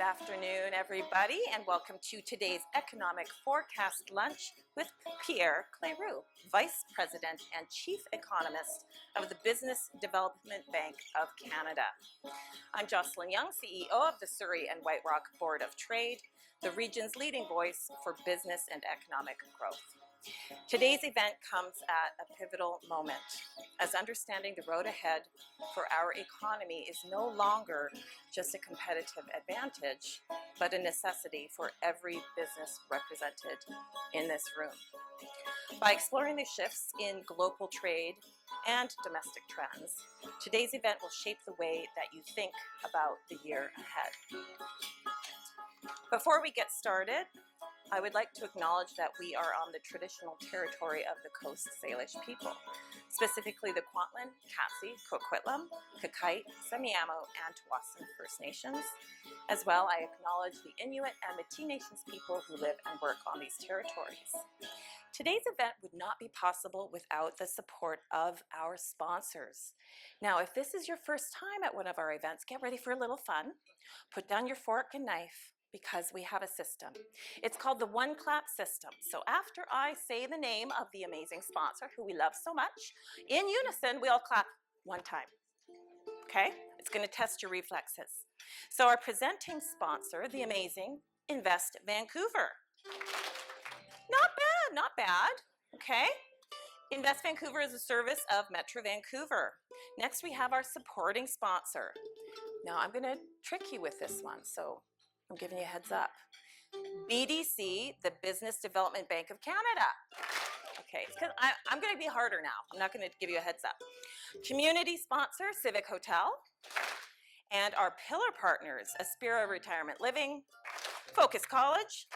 afternoon, everybody, and welcome to today's Economic Forecast Lunch with Pierre Cleroux, Vice President and Chief Economist of the Business Development Bank of Canada. I'm Joslyn Young, CEO of the Surrey and White Rock Board of Trade, the region's leading voice for business and economic growth. Today's event comes at a pivotal moment, as understanding the road ahead for our economy is no longer just a competitive advantage, but a necessity for every business represented in this room. By exploring the shifts in global trade and domestic trends, today's event will shape the way that you think about the year ahead. Before we get started, I would like to acknowledge that we are on the traditional territory of the Coast Salish people, specifically the Kwantlen, Katzie, Coquitlam, Kakite, Semiahmoo, and Joslyn First Nations. As well, I acknowledge the Inuit and Métis Nations people who live and work on these territories. Today's event would not be possible without the support of our sponsors. Now, if this is your first time at one of our events, get ready for a little fun. Put down your fork and knife, because we have a system. It's called the one clap system. So after I say the name of the amazing sponsor who we love so much, in unison, we all clap one time. Okay? It's going to test your reflexes. So our presenting sponsor, the amazing Invest Vancouver. Not bad, not bad. Okay? Invest Vancouver is a service of Metro Vancouver. Next, we have our supporting sponsor. Now, I'm going to trick you with this one, so I'm giving you a heads up. BDC, the Business Development Bank of Canada. Okay, I'm going to be harder now. I'm not going to give you a heads up. Community sponsor, Civic Hotel. And our pillar partners, Aspira Retirement Living, Focus College,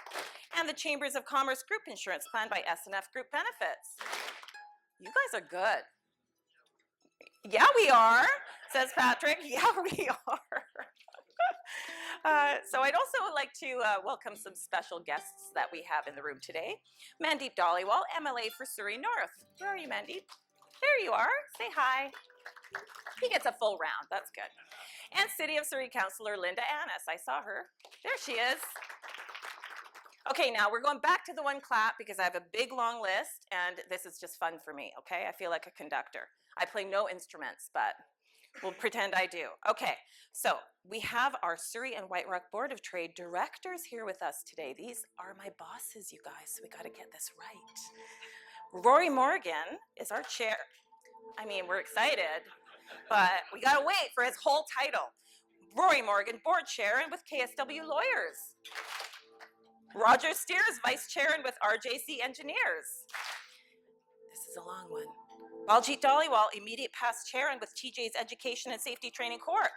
and the Chambers of Commerce Group Insurance Plan by S&F Group Benefits. You guys are good. Yeah, we are, says Patrick. Yeah, we are. So I'd also like to welcome some special guests that we have in the room today. Mandeep Dhaliwal, MLA for Surrey North. Where are you, Mandeep? There you are. Say hi. He gets a full round. That's good. And City of Surrey Councillor Linda Annis. I saw her. There she is. Okay, now we're going back to the one clap because I have a big, long list, and this is just fun for me, okay? I feel like a conductor. I play no instruments, but we'll pretend I do. Okay, so we have our Surrey and White Rock Board of Trade directors here with us today. These are my bosses, you guys, so we got to get this right. Rory Morgan is our chair. I mean, we're excited, but we got to wait for his whole title. Rory Morgan, board chair and with KSW Lawyers. Roger Steers, vice chair and with RJC Engineers. This is a long one. Baljit Dhaliwal, immediate past chair and with TJ's Education and Safety Training Corp.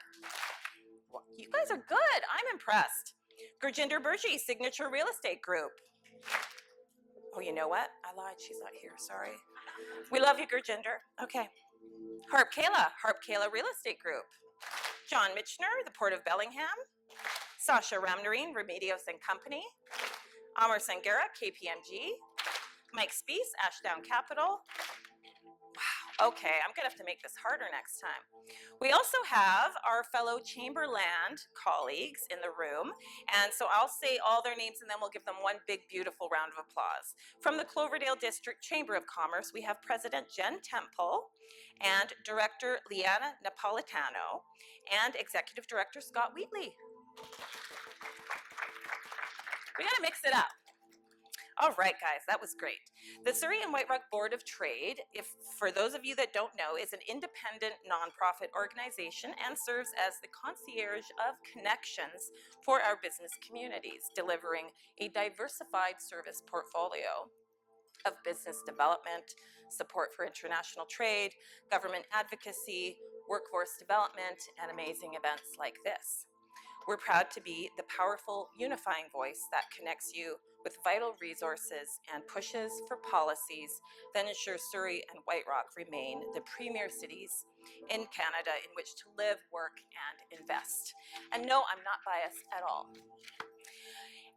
Well, you guys are good. I'm impressed. Gurjinder Burji, Signature Real Estate Group. Oh, you know what? I lied. She's not here. Sorry. We love you, Gurjinder. Okay. Harp Kayla Real Estate Group. John Mitchner, the Port of Bellingham. Sasha Ramnarine, Remedios and Company. Amar Sangera, KPMG. Mike Spees, Ashdown Capital. Wow, okay, I'm gonna have to make this harder next time. We also have our fellow Chamberland colleagues in the room, and so I'll say all their names and then we'll give them one big, beautiful round of applause. From the Cloverdale District Chamber of Commerce, we have President Jen Temple and Director Liana Napolitano and Executive Director Scott Wheatley. We gotta mix it up. All right, guys, that was great. The Surrey and White Rock Board of Trade, for those of you that don't know, is an independent nonprofit organization and serves as the concierge of connections for our business communities, delivering a diversified service portfolio of business development, support for international trade, government advocacy, workforce development, and amazing events like this. We're proud to be the powerful, unifying voice that connects you with vital resources and pushes for policies that ensure Surrey and White Rock remain the premier cities in Canada in which to live, work, and invest. And no, I'm not biased at all.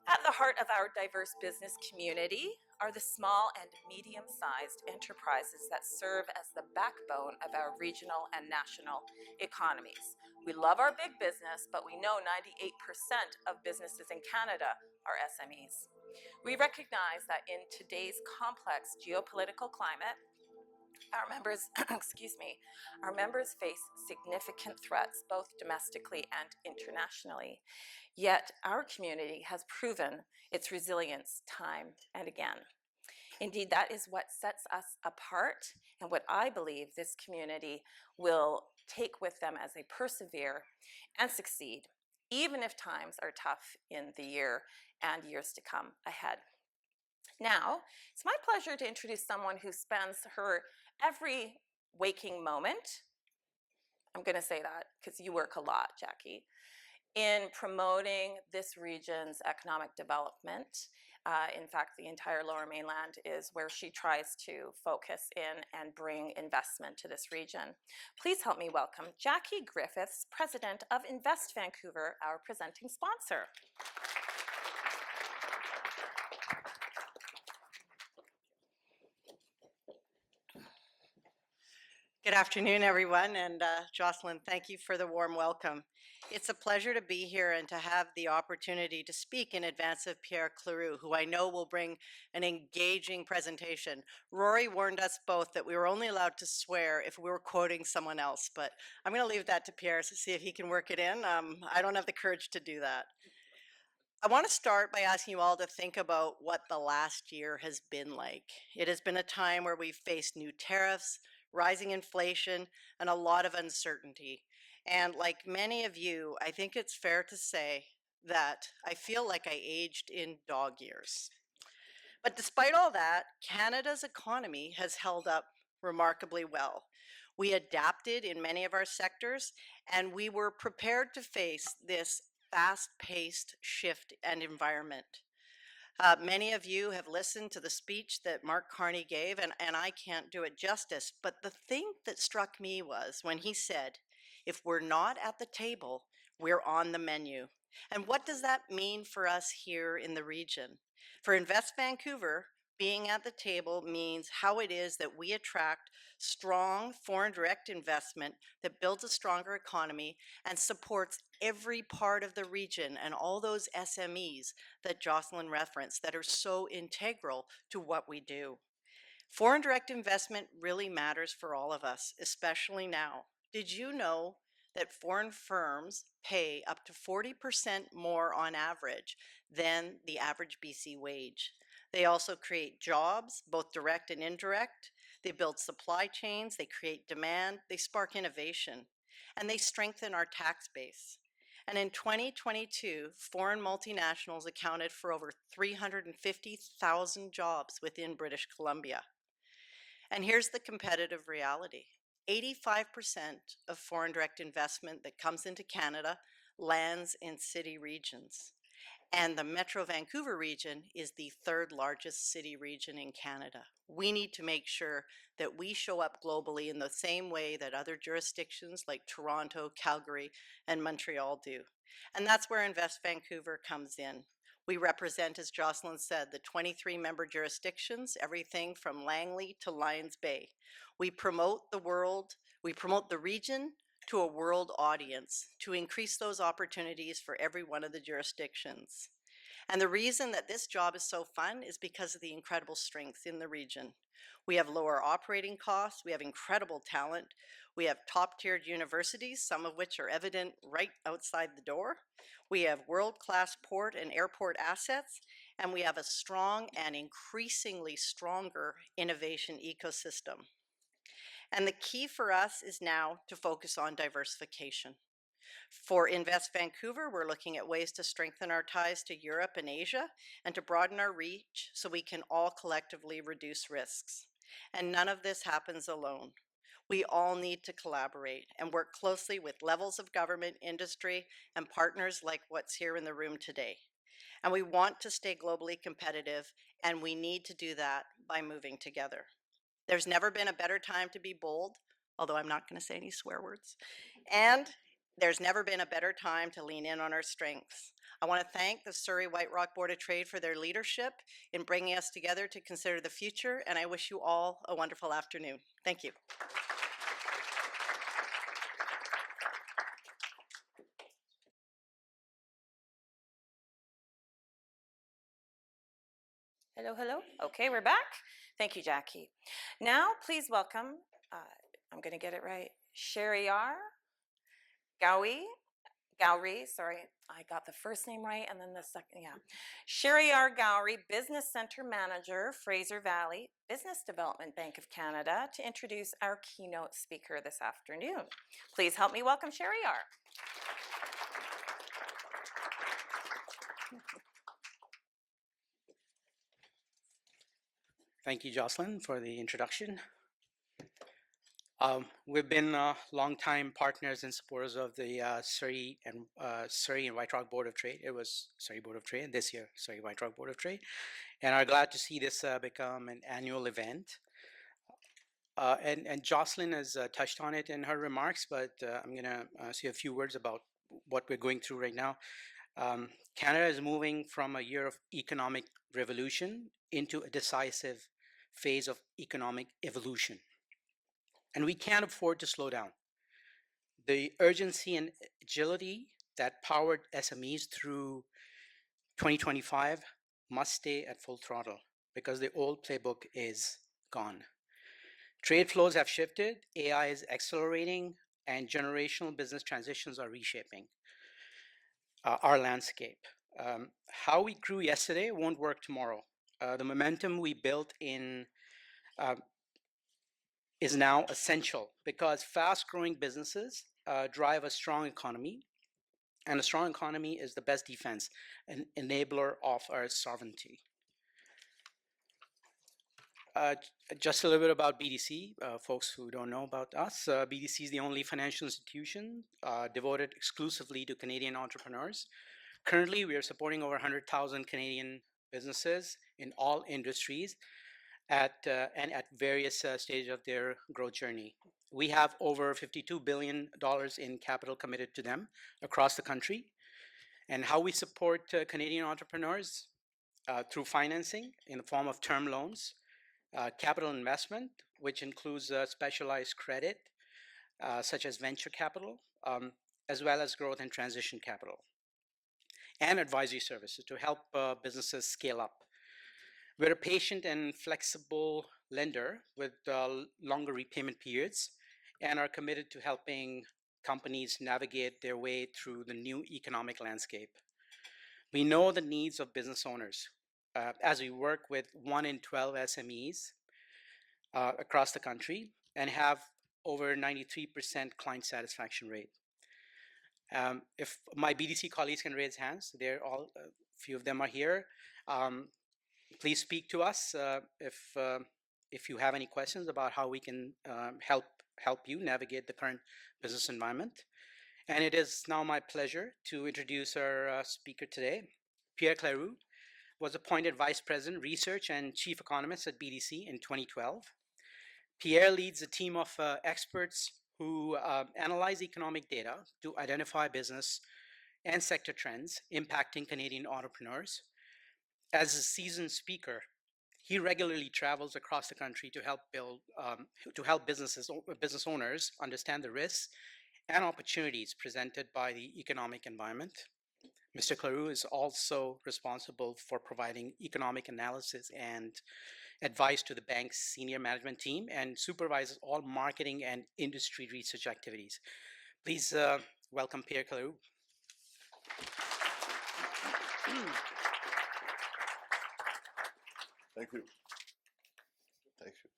At the heart of our diverse business community are the small and medium-sized enterprises that serve as the backbone of our regional and national economies. We love our big business, but we know 98% of businesses in Canada are SMEs. We recognize that in today's complex geopolitical climate, our members, our members face significant threats both domestically and internationally. Yet our community has proven its resilience time and again. Indeed, that is what sets us apart and what I believe this community will take with them as they persevere and succeed, even if times are tough in the year and years to come ahead. Now, it's my pleasure to introduce someone who spends her every waking moment, I'm going to say that because you work a lot, Jackie, in promoting this region's economic development. In fact, the entire Lower Mainland is where she tries to focus in and bring investment to this region. Please help me welcome Jackie Griffiths, President of Invest Vancouver, our presenting sponsor. Good afternoon, everyone, and Joslyn, thank you for the warm welcome. It's a pleasure to be here and to have the opportunity to speak in advance of Pierre Cleroux, who I know will bring an engaging presentation. Rory warned us both that we were only allowed to swear if we were quoting someone else, but I'm going to leave that to Pierre to see if he can work it in. I don't have the courage to do that. I want to start by asking you all to think about what the last year has been like. It has been a time where we've faced new tariffs, rising inflation, and a lot of uncertainty. And like many of you, I think it's fair to say that I feel like I aged in dog years. But despite all that, Canada's economy has held up remarkably well. We adapted in many of our sectors, and we were prepared to face this fast-paced shift and environment. Many of you have listened to the speech that Mark Carney gave, and I can't do it justice, but the thing that struck me was when he said, if we're not at the table, we're on the menu. And what does that mean for us here in the region? For Invest Vancouver, being at the table means how it is that we attract strong foreign direct investment that builds a stronger economy and supports every part of the region and all those SMEs that Joslyn referenced that are so integral to what we do. Foreign direct investment really matters for all of us, especially now. Did you know that foreign firms pay up to 40% more on average than the average BC wage? They also create jobs, both direct and indirect. They build supply chains, they create demand, they spark innovation, and they strengthen our tax base. And in 2022, foreign multinationals accounted for over 350,000 jobs within British Columbia. And here's the competitive reality. 85% of foreign direct investment that comes into Canada lands in city regions. And the Metro Vancouver region is the third largest city region in Canada. We need to make sure that we show up globally in the same way that other jurisdictions like Toronto, Calgary, and Montreal do. And that's where Invest Vancouver comes in. We represent, as Joslyn said, the 23 member jurisdictions, everything from Langley to Lions Bay. We promote the region to a world audience to increase those opportunities for every one of the jurisdictions. And the reason that this job is so fun is because of the incredible strengths in the region. We have lower operating costs, we have incredible talent, we have top-tiered universities, some of which are evident right outside the door. We have world-class port and airport assets, and we have a strong and increasingly stronger innovation ecosystem. And the key for us is now to focus on diversification. For Invest Vancouver, we're looking at ways to strengthen our ties to Europe and Asia and to broaden our reach so we can all collectively reduce risks. And none of this happens alone. We all need to collaborate and work closely with levels of government, industry, and partners like what's here in the room today. And we want to stay globally competitive, and we need to do that by moving together. There's never been a better time to be bold, although I'm not going to say any swear words, and There's never been a better time to lean in on our strengths. I want to thank the Surrey White Rock Board of Trade for their leadership in bringing us together to consider the future, and I wish you all a wonderful afternoon. Thank you. Hello, hello. Okay, we're back. Thank you, Jackie. Now, please welcome, I'm going to get it right, Sheriar Gowrie, sorry, I got the first name right and then the second, yeah. Sheriar Gowrie, Business Center Manager, Fraser Valley, Business Development Bank of Canada, to introduce our keynote speaker this afternoon. Please help me welcome Sheriar. Thank you, Joslyn, for the introduction. We've been longtime partners and supporters of the Surrey and White Rock Board of Trade. It was Surrey Board of Trade, this year Surrey White Rock Board of Trade, and are glad to see this become an annual event. And Joslyn has touched on it in her remarks, but I'm going to say a few words about what we're going through right now. Canada is moving from a year of economic revolution into a decisive phase of economic evolution. And we can't afford to slow down. The urgency and agility that powered SMEs through 2025 must stay at full throttle because the old playbook is gone. Trade flows have shifted, AI is accelerating, and generational business transitions are reshaping our landscape. How we grew yesterday won't work tomorrow. The momentum we built in is now essential because fast-growing businesses drive a strong economy, and a strong economy is the best defense, an enabler of our sovereignty. Just a little bit about BDC, folks who don't know about us. BDC is the only financial institution devoted exclusively to Canadian entrepreneurs. Currently, we are supporting over 100,000 Canadian businesses in all industries and at various stages of their growth journey. We have over $52 billion in capital committed to them across the country. And how we support Canadian entrepreneurs through financing in the form of term loans, capital investment, which includes specialized credit, such as venture capital, as well as growth and transition capital, and advisory services to help businesses scale up. We're a patient and flexible lender with longer repayment periods and are committed to helping companies navigate their way through the new economic landscape. We know the needs of business owners as we work with 1 in 12 SMEs across the country and have over 93% client satisfaction rate. If my BDC colleagues can raise hands, they're all, a few of them are here. Please speak to us if you have any questions about how we can help you navigate the current business environment. And it is now my pleasure to introduce our speaker today. Pierre Cleroux was appointed Vice President, Research and Chief Economist at BDC in 2012. Pierre leads a team of experts who analyze economic data to identify business and sector trends impacting Canadian entrepreneurs. As a seasoned speaker, he regularly travels across the country to help business owners understand the risks and opportunities presented by the economic environment. Mr. Cléroux is also responsible for providing economic analysis and advice to the bank's senior management team and supervises all marketing and industry research activities. Please welcome Pierre Cleroux. Thank you. Thank you.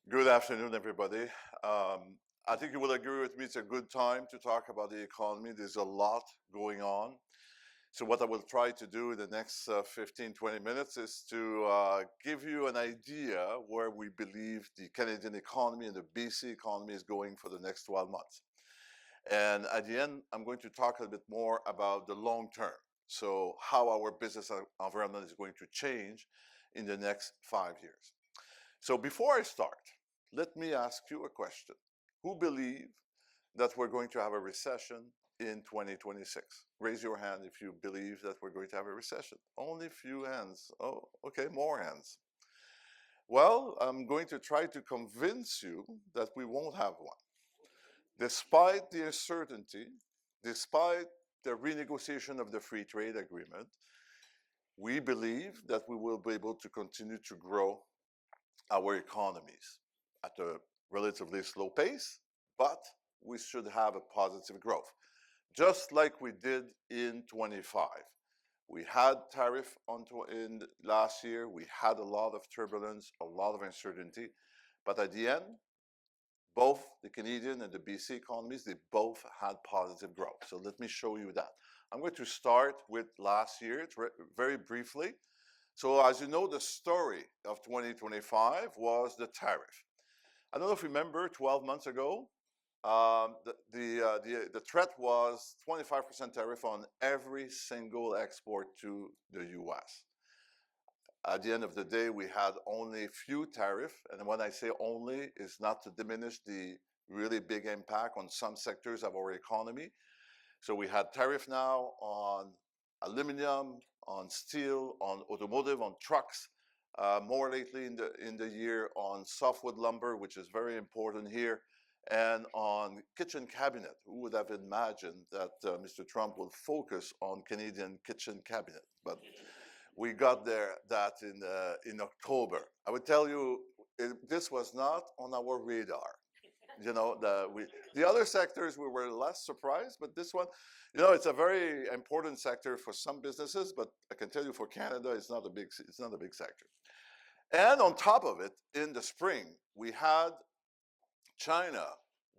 Good afternoon, everybody. I think you will agree with me, it's a good time to talk about the economy. There's a lot going on. So what I will try to do in the next 15, 20 minutes is to give you an idea where we believe the Canadian economy and the BC economy is going for the next 12 months. And at the end, I'm going to talk a little bit more about the long term. So how our business environment is going to change in the next 5 years. So before I start, let me ask you a question. Who believe that we're going to have a recession in 2026? Raise your hand if you believe that we're going to have a recession. Only few hands. Oh, okay, more hands. Well, I'm going to try to convince you that we won't have one. Despite the uncertainty, despite the renegotiation of the free trade agreement, we believe that we will be able to continue to grow our economies at a relatively slow pace, but we should have a positive growth, just like we did in 25. We had tariff in last year. We had a lot of turbulence, a lot of uncertainty, but at the end, both the Canadian and the BC economies, they both had positive growth. So let me show you that. I'm going to start with last year very briefly. So as you know, the story of 2025 was the tariff. I don't know if you remember 12 months ago, the threat was 25% tariff on every single export to the US. At the end of the day, we had only few tariff, and when I say only, it's not to diminish the really big impact on some sectors of our economy. So we had tariff now on aluminum, on steel, on automotive, on trucks, more lately in the year on softwood lumber, which is very important here, and on kitchen cabinet. Who would have imagined that Mr. Trump will focus on Canadian kitchen cabinet? But we got that in October. I would tell you, this was not on our radar. You know, the other sectors we were less surprised, but this one, you know, it's a very important sector for some businesses, but I can tell you for Canada, it's not a big sector. And on top of it, in the spring, we had China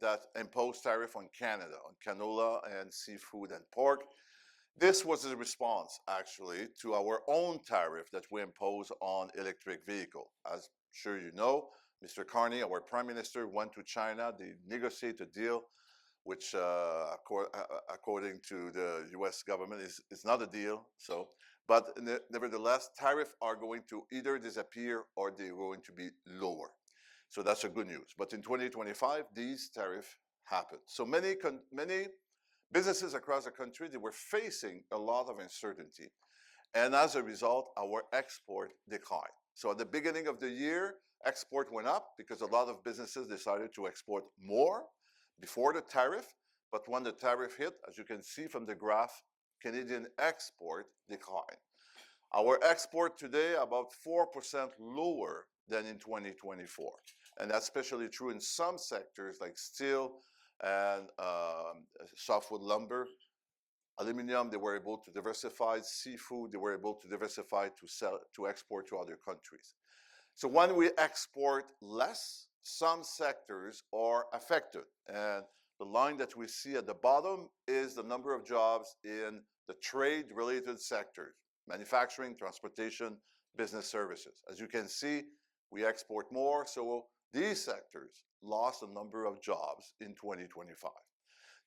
that imposed tariff on Canada, on canola and seafood and pork. This was a response, actually, to our own tariff that we impose on electric vehicle. As sure you know, Mr. Carney, our Prime Minister, went to China. They negotiated a deal, which, according to the U.S. government, is not a deal. So, but nevertheless, tariffs are going to either disappear or they're going to be lower. So that's a good news. But in 2025, these tariffs happened. So many businesses across the country, they were facing a lot of uncertainty. And as a result, our export declined. So at the beginning of the year, export went up because a lot of businesses decided to export more before the tariff. But when the tariff hit, as you can see from the graph, Canadian export declined. Our export today about 4% lower than in 2024. And that's especially true in some sectors like steel and softwood lumber. Aluminum, they were able to diversify. Seafood, they were able to diversify to export to other countries. So when we export less, some sectors are affected. And the line that we see at the bottom is the number of jobs in the trade-related sectors: manufacturing, transportation, business services. As you can see, we export more, so these sectors lost a number of jobs in 2025.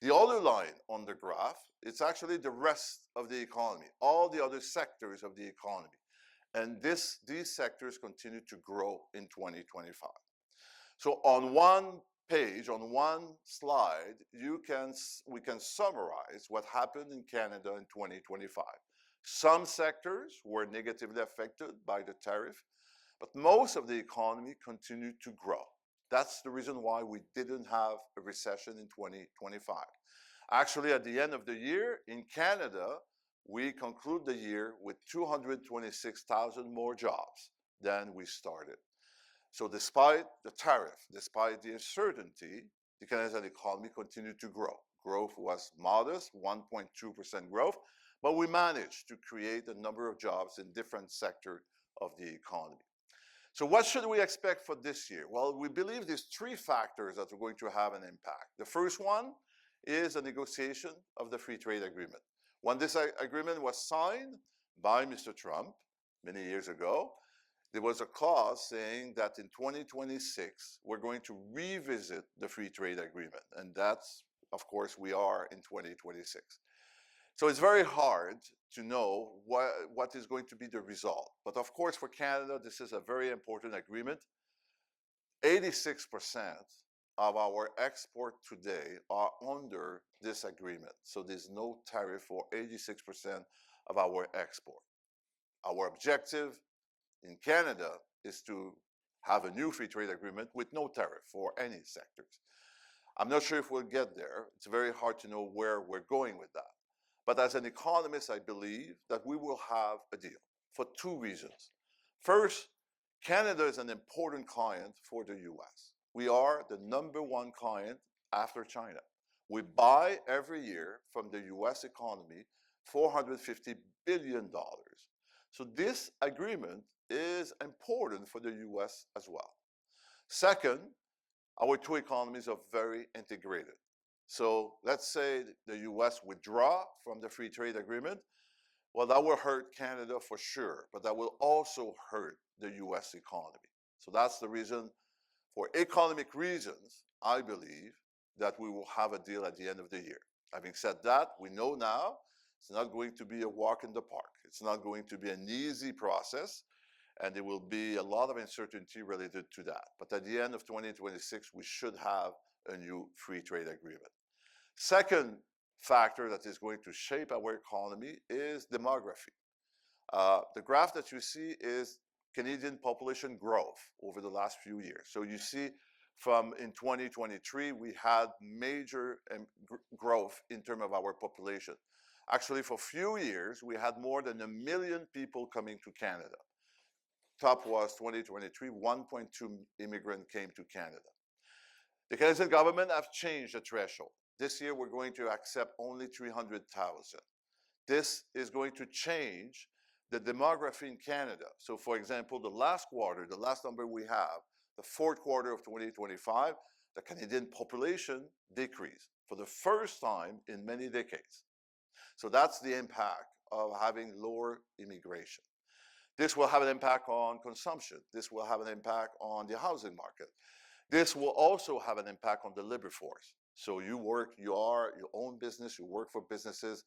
The other line on the graph, it's actually the rest of the economy, all the other sectors of the economy. And these sectors continue to grow in 2025. So on one page, on one slide, we can summarize what happened in Canada in 2025. Some sectors were negatively affected by the tariff, but most of the economy continued to grow. That's the reason why we didn't have a recession in 2025. Actually, at the end of the year in Canada, we conclude the year with 226,000 more jobs than we started. So despite the tariff, despite the uncertainty, the Canadian economy continued to grow. Growth was modest, 1.2% growth, but we managed to create a number of jobs in different sectors of the economy. So what should we expect for this year? Well, we believe there's three factors that are going to have an impact. The first one is a negotiation of the free trade agreement. When this agreement was signed by Mr. Trump many years ago, there was a clause saying that in 2026, we're going to revisit the free trade agreement. And that's, of course, we are in 2026. So it's very hard to know what is going to be the result. But of course, for Canada, this is a very important agreement. 86% of our export today are under this agreement. So there's no tariff for 86% of our export. Our objective in Canada is to have a new free trade agreement with no tariff for any sectors. I'm not sure if we'll get there. It's very hard to know where we're going with that. But as an economist, I believe that we will have a deal for two reasons. First, Canada is an important client for the US. We are the #1 client after China. We buy every year from the US economy $450 billion. So this agreement is important for the US as well. Second, our two economies are very integrated. So let's say the US withdraw from the free trade agreement. Well, that will hurt Canada for sure, but that will also hurt the US economy. So that's the reason, for economic reasons, I believe that we will have a deal at the end of the year. Having said that, we know now it's not going to be a walk in the park. It's not going to be an easy process, and there will be a lot of uncertainty related to that. But at the end of 2026, we should have a new free trade agreement. Second factor that is going to shape our economy is demography. The graph that you see is Canadian population growth over the last few years. So you see from in 2023, we had major growth in terms of our population. Actually, for a few years, we had more than 1 million people coming to Canada. Top was 2023, 1.2 immigrants came to Canada. The Canadian government have changed the threshold. This year, we're going to accept only 300,000. This is going to change the demography in Canada. So for example, the last quarter, the last number we have, the fourth quarter of 2025, the Canadian population decreased for the first time in many decades. So that's the impact of having lower immigration. This will have an impact on consumption. This will have an impact on the housing market. This will also have an impact on the labor force. So you are your own business, you work for businesses.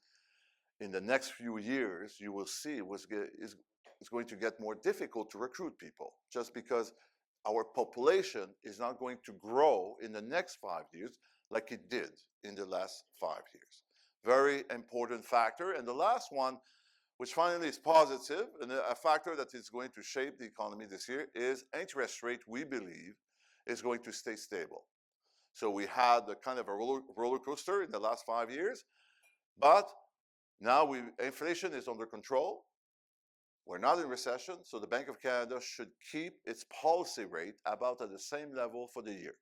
In the next few years, you will see it's going to get more difficult to recruit people, just because our population is not going to grow in the next 5 years like it did in the last 5 years. Very important factor. And the last one, which finally is positive, and a factor that is going to shape the economy this year, is interest rate, we believe, is going to stay stable. So we had a kind of a roller coaster in the last 5 years, but now inflation is under control. We're not in recession, so the Bank of Canada should keep its policy rate about at the same level for the year,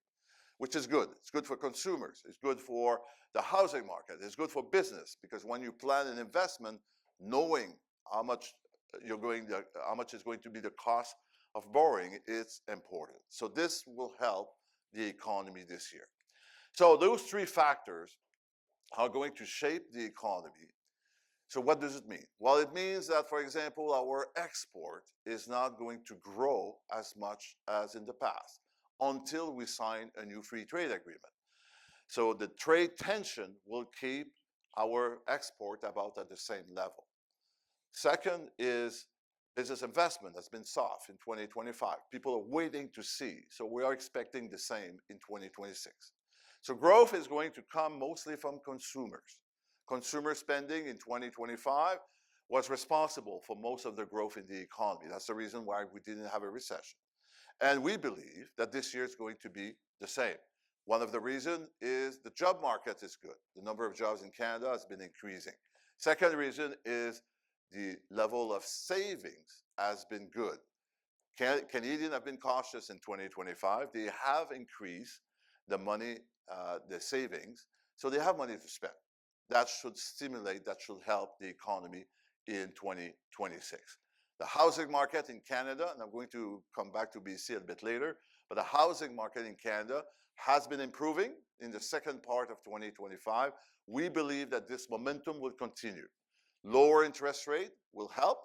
which is good. It's good for consumers. It's good for the housing market. It's good for business, because when you plan an investment, knowing how much is going to be the cost of borrowing is important. So this will help the economy this year. So those three factors are going to shape the economy. So what does it mean? Well, it means that, for example, our export is not going to grow as much as in the past until we sign a new free trade agreement. So the trade tension will keep our export about at the same level. Second is business investment has been soft in 2025. People are waiting to see. So we are expecting the same in 2026. So growth is going to come mostly from consumers. Consumer spending in 2025 was responsible for most of the growth in the economy. That's the reason why we didn't have a recession. And we believe that this year is going to be the same. One of the reasons is the job market is good. The number of jobs in Canada has been increasing. Second reason is the level of savings has been good. Canadians have been cautious in 2025. They have increased the money, the savings, so they have money to spend. That should stimulate, that should help the economy in 2026. The housing market in Canada, and I'm going to come back to BC a bit later, but the housing market in Canada has been improving in the second part of 2025. We believe that this momentum will continue. Lower interest rate will help.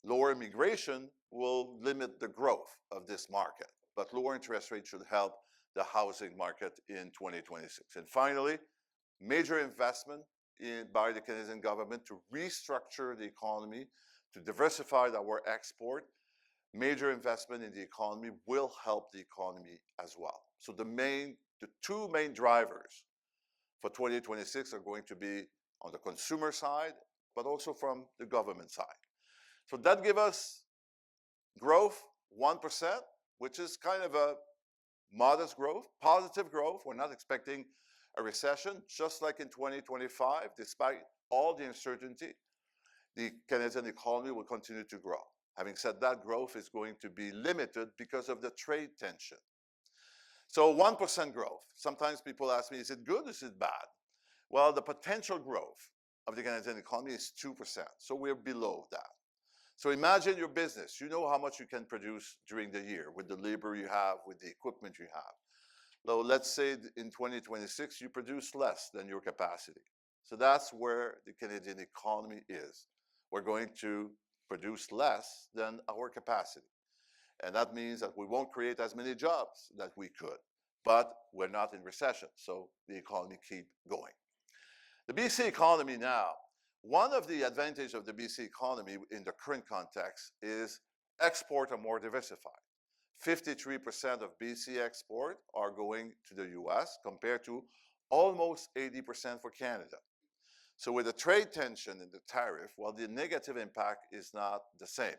Lower immigration will limit the growth of this market, but lower interest rate should help the housing market in 2026. And finally, major investment by the Canadian government to restructure the economy, to diversify our export. Major investment in the economy will help the economy as well. So the main the two main drivers for 2026 are going to be on the consumer side, but also from the government side. So that gives us growth, 1%, which is kind of a modest growth, positive growth. We're not expecting a recession, just like in 2025, despite all the uncertainty, the Canadian economy will continue to grow. Having said that, growth is going to be limited because of the trade tension. So 1% growth. Sometimes people ask me, is it good or is it bad? Well, the potential growth of the Canadian economy is 2%. So we're below that. So imagine your business. You know how much you can produce during the year with the labor you have, with the equipment you have. So let's say in 2026, you produce less than your capacity. So that's where the Canadian economy is. We're going to produce less than our capacity. And that means that we won't create as many jobs that we could. But we're not in recession, so the economy keeps going. The BC economy now, one of the advantages of the BC economy in the current context is exports are more diversified. 53% of BC export are going to the US compared to almost 80% for Canada. So with the trade tension and the tariff, well, the negative impact is not the same.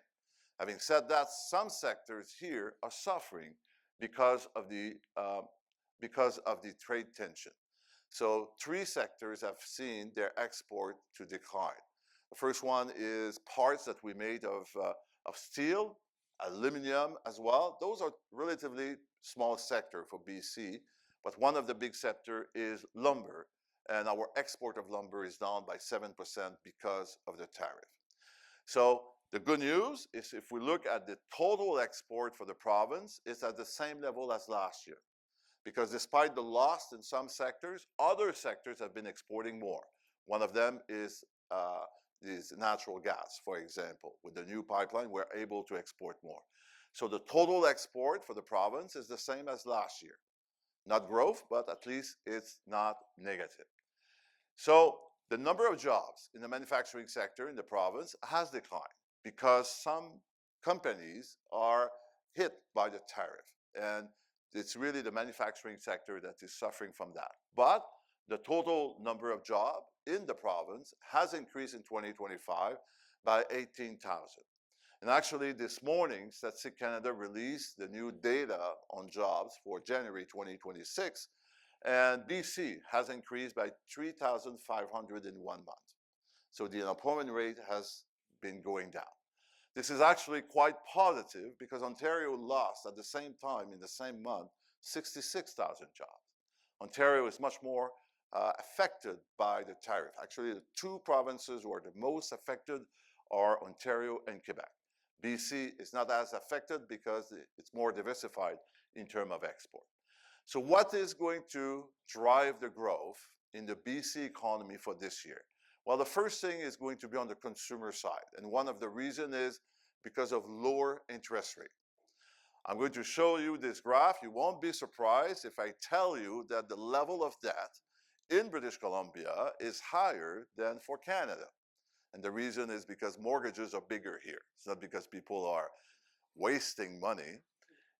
Having said that, some sectors here are suffering because of the trade tension. So 3 sectors have seen their export to decline. The first one is parts that we made of steel, aluminum as well. Those are relatively small sector for BC, but one of the big sector is lumber, and our export of lumber is down by 7% because of the tariff. So the good news is if we look at the total export for the province, it's at the same level as last year. Because despite the loss in some sectors, other sectors have been exporting more. One of them is natural gas, for example. With the new pipeline, we're able to export more. So the total export for the province is the same as last year. Not growth, but at least it's not negative. So the number of jobs in the manufacturing sector in the province has declined because some companies are hit by the tariff. And it's really the manufacturing sector that is suffering from that. But the total number of jobs in the province has increased in 2025 by 18,000. And actually this morning, Statistics Canada released the new data on jobs for January 2026, and BC has increased by 3,500 in 1 month. So the unemployment rate has been going down. This is actually quite positive because Ontario lost at the same time in the same month 66,000 jobs. Ontario is much more affected by the tariff. Actually, the 2 provinces who are the most affected are Ontario and Quebec. BC is not as affected because it's more diversified in terms of export. So what is going to drive the growth in the BC economy for this year? Well, the first thing is going to be on the consumer side. And one of the reasons is because of lower interest rate. I'm going to show you this graph. You won't be surprised if I tell you that the level of debt in British Columbia is higher than for Canada. And the reason is because mortgages are bigger here. It's not because people are wasting money.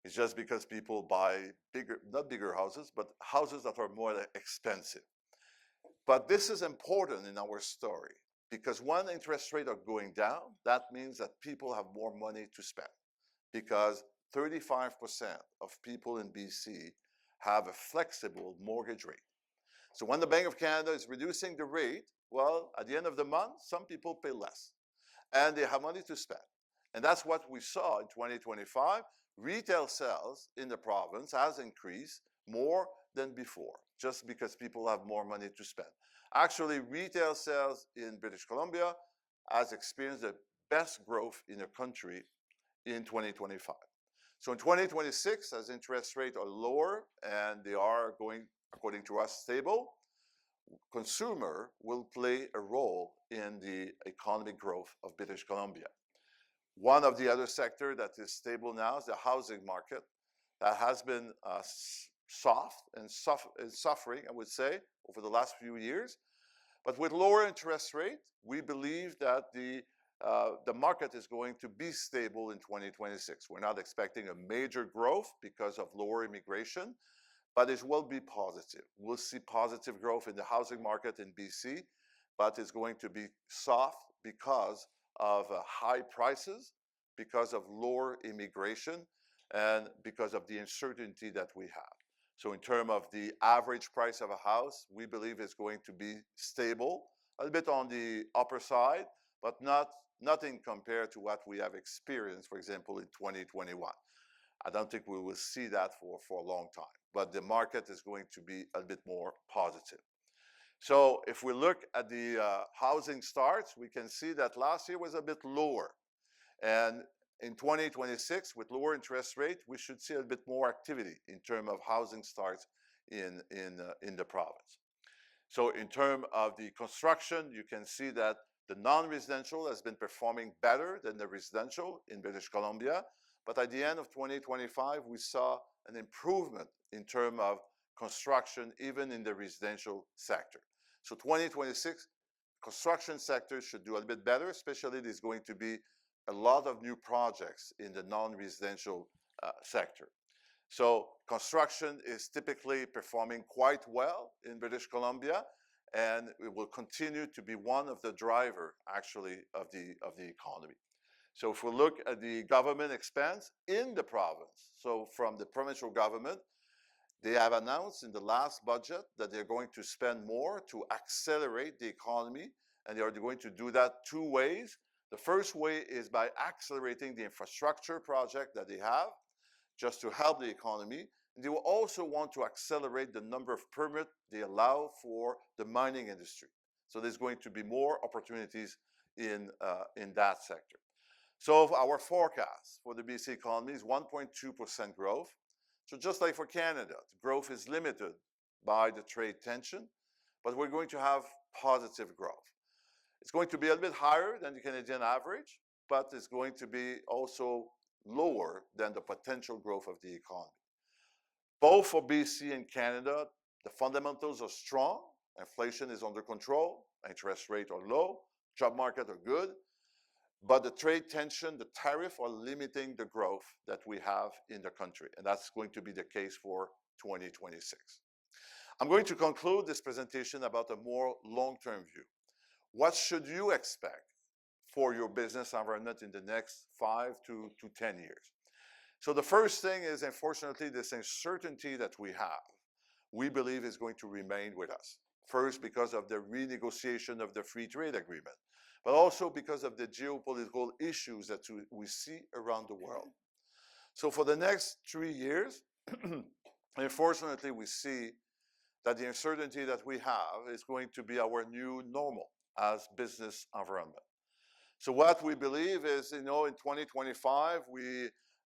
It's just because people buy bigger, not bigger houses, but houses that are more expensive. But this is important in our story because when interest rates are going down, that means that people have more money to spend because 35% of people in BC have a flexible mortgage rate. So when the Bank of Canada is reducing the rate, well, at the end of the month, some people pay less and they have money to spend. And that's what we saw in 2025. Retail sales in the province has increased more than before, just because people have more money to spend. Actually, retail sales in British Columbia has experienced the best growth in the country in 2025. So in 2026, as interest rates are lower and they are going, according to us, stable, consumer will play a role in the economic growth of British Columbia. One of the other sectors that is stable now is the housing market that has been soft and suffering, I would say, over the last few years. But with lower interest rate, we believe that the market is going to be stable in 2026. We're not expecting a major growth because of lower immigration, but it will be positive. We'll see positive growth in the housing market in BC, but it's going to be soft because of high prices, because of lower immigration, and because of the uncertainty that we have. So in terms of the average price of a house, we believe it's going to be stable, a little bit on the upper side, but nothing compared to what we have experienced, for example, in 2021. I don't think we will see that for a long time, but the market is going to be a bit more positive. So if we look at the housing starts, we can see that last year was a bit lower. And in 2026, with lower interest rate, we should see a bit more activity in terms of housing starts in the province. So in terms of the construction, you can see that the non-residential has been performing better than the residential in British Columbia. But at the end of 2025, we saw an improvement in terms of construction, even in the residential sector. So 2026, construction sector should do a little bit better, especially there's going to be a lot of new projects in the non-residential sector. So construction is typically performing quite well in British Columbia, and it will continue to be one of the driver, actually, of the economy. So if we look at the government expense in the province, so from the provincial government, they have announced in the last budget that they're going to spend more to accelerate the economy, and they are going to do that two ways. The first way is by accelerating the infrastructure project that they have, just to help the economy. And they will also want to accelerate the number of permits they allow for the mining industry. So there's going to be more opportunities in that sector. So our forecast for the BC economy is 1.2% growth. So just like for Canada, the growth is limited by the trade tension, but we're going to have positive growth. It's going to be a little bit higher than the Canadian average, but it's going to be also lower than the potential growth of the economy. Both for BC and Canada, the fundamentals are strong. Inflation is under control, interest rates are low, job market are good, but the trade tension, the tariff are limiting the growth that we have in the country, and that's going to be the case for 2026. I'm going to conclude this presentation about a more long-term view. What should you expect for your business environment in the next 5 to 10 years? So the first thing is, unfortunately, this uncertainty that we have, we believe is going to remain with us. First, because of the renegotiation of the free trade agreement, but also because of the geopolitical issues that we see around the world. So for the next 3 years, unfortunately, we see that the uncertainty that we have is going to be our new normal as business environment. So what we believe is, in 2025,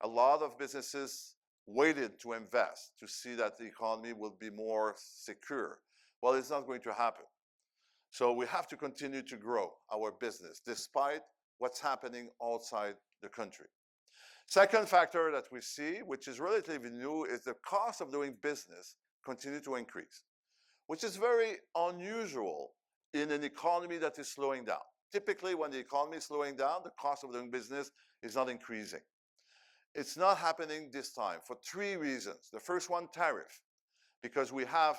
a lot of businesses waited to invest to see that the economy will be more secure. Well, it's not going to happen. So we have to continue to grow our business despite what's happening outside the country. Second factor that we see, which is relatively new, is the cost of doing business continue to increase, which is very unusual in an economy that is slowing down. Typically, when the economy is slowing down, the cost of doing business is not increasing. It's not happening this time for 3 reasons. The first one, tariff, because we have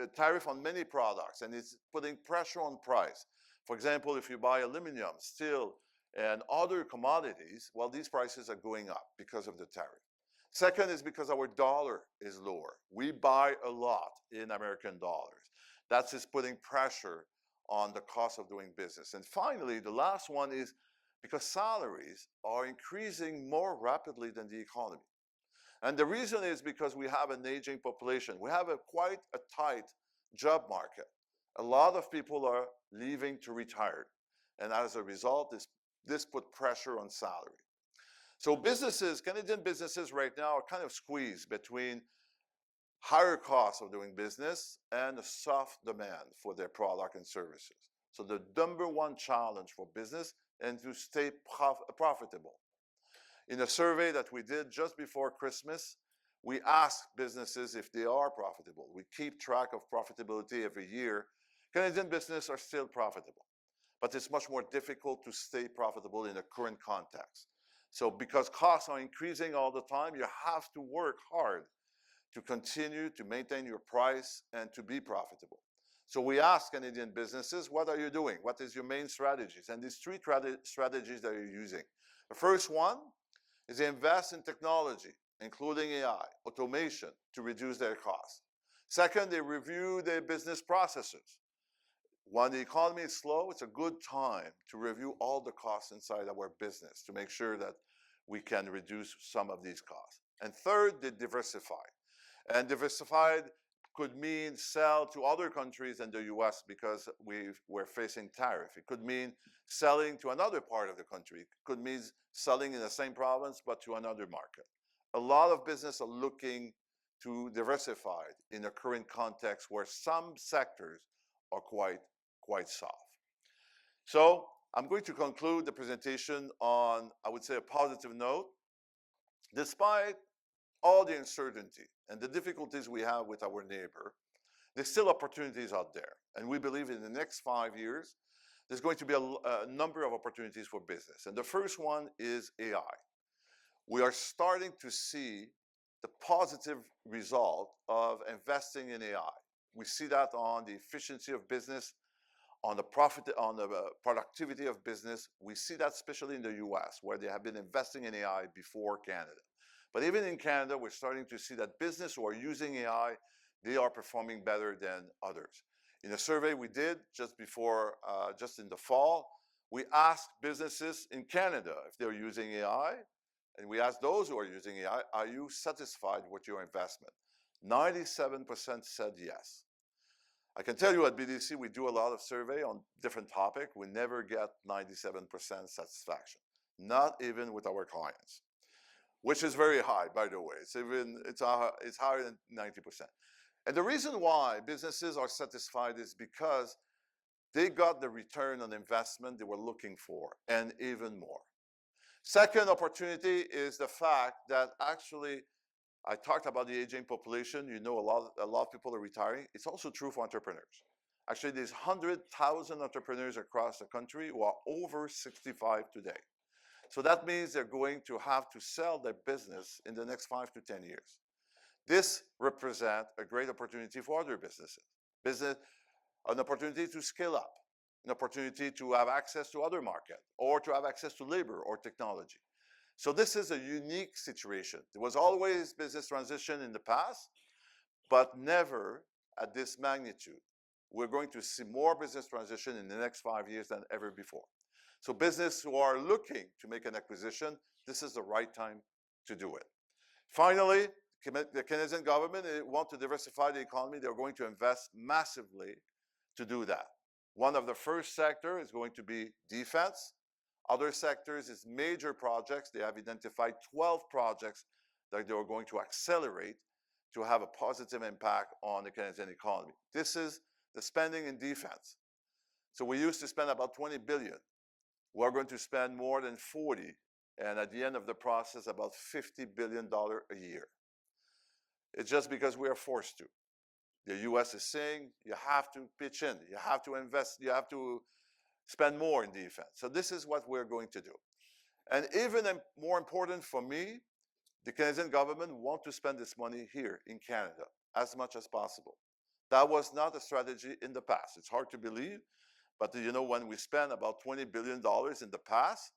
a tariff on many products and it's putting pressure on price. For example, if you buy aluminum, steel, and other commodities, well, these prices are going up because of the tariff. Second is because our dollar is lower. We buy a lot in American dollars. That's just putting pressure on the cost of doing business. And finally, the last one is because salaries are increasing more rapidly than the economy. And the reason is because we have an aging population. We have quite a tight job market. A lot of people are leaving to retire. And as a result, this put pressure on salary. So businesses, Canadian businesses right now are kind of squeezed between higher costs of doing business and a soft demand for their product and services. So the number one challenge for business is to stay profitable. In a survey that we did just before Christmas, we asked businesses if they are profitable. We keep track of profitability every year. Canadian businesses are still profitable, but it's much more difficult to stay profitable in the current context. So because costs are increasing all the time, you have to work hard to continue to maintain your price and to be profitable. So we ask Canadian businesses, what are you doing? What is your main strategies? And these three strategies that you're using. The first one is invest in technology, including AI, automation, to reduce their costs. Second, they review their business processes. When the economy is slow, it's a good time to review all the costs inside our business to make sure that we can reduce some of these costs. And third, they diversify. And diversified could mean sell to other countries than the US because we're facing tariff. It could mean selling to another part of the country. It could mean selling in the same province but to another market. A lot of business are looking to diversify in the current context where some sectors are quite soft. So I'm going to conclude the presentation on, I would say, a positive note. Despite all the uncertainty and the difficulties we have with our neighbor, there's still opportunities out there. And we believe in the next 5 years, there's going to be a number of opportunities for business. And the first one is AI. We are starting to see the positive result of investing in AI. We see that on the efficiency of business, on the productivity of business. We see that especially in the US, where they have been investing in AI before Canada. But even in Canada, we're starting to see that business who are using AI, they are performing better than others. In a survey we did just in the fall, we asked businesses in Canada if they're using AI, and we asked those who are using AI, are you satisfied with your investment? 97% said yes. I can tell you at BDC, we do a lot of survey on different topics. We never get 97% satisfaction, not even with our clients, which is very high, by the way. It's higher than 90%. And the reason why businesses are satisfied is because they got the return on investment they were looking for, and even more. Second opportunity is the fact that actually, I talked about the aging population. You know, a lot of people are retiring. It's also true for entrepreneurs. Actually, there's 100,000 entrepreneurs across the country who are over 65 today. So that means they're going to have to sell their business in the next 5 to 10 years. This represents a great opportunity for other businesses. An opportunity to scale up, an opportunity to have access to other markets, or to have access to labor or technology. So this is a unique situation. There was always business transition in the past, but never at this magnitude. We're going to see more business transition in the next 5 years than ever before. So businesses who are looking to make an acquisition, this is the right time to do it. Finally, the Canadian government wants to diversify the economy. They're going to invest massively to do that. One of the first sectors is going to be defense. Other sectors is major projects. They have identified 12 projects that they are going to accelerate to have a positive impact on the Canadian economy. This is the spending in defense. So we used to spend about 20 billion. We're going to spend more than 40, and at the end of the process, about $50 billion a year. It's just because we are forced to. The US is saying you have to pitch in, you have to invest, you have to spend more in defense. So this is what we're going to do. And even more important for me, the Canadian government wants to spend this money here in Canada as much as possible. That was not a strategy in the past. It's hard to believe, but you know, when we spent about $20 billion in the past,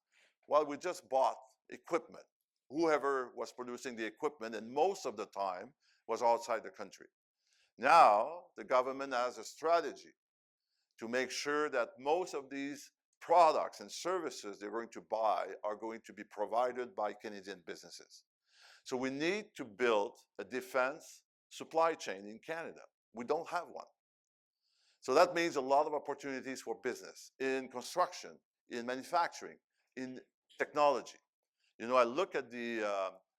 well, we just bought equipment. Whoever was producing the equipment, and most of the time, was outside the country. Now, the government has a strategy to make sure that most of these products and services they're going to buy are going to be provided by Canadian businesses. So we need to build a defense supply chain in Canada. We don't have one. So that means a lot of opportunities for business in construction, in manufacturing, in technology. You know, I look at the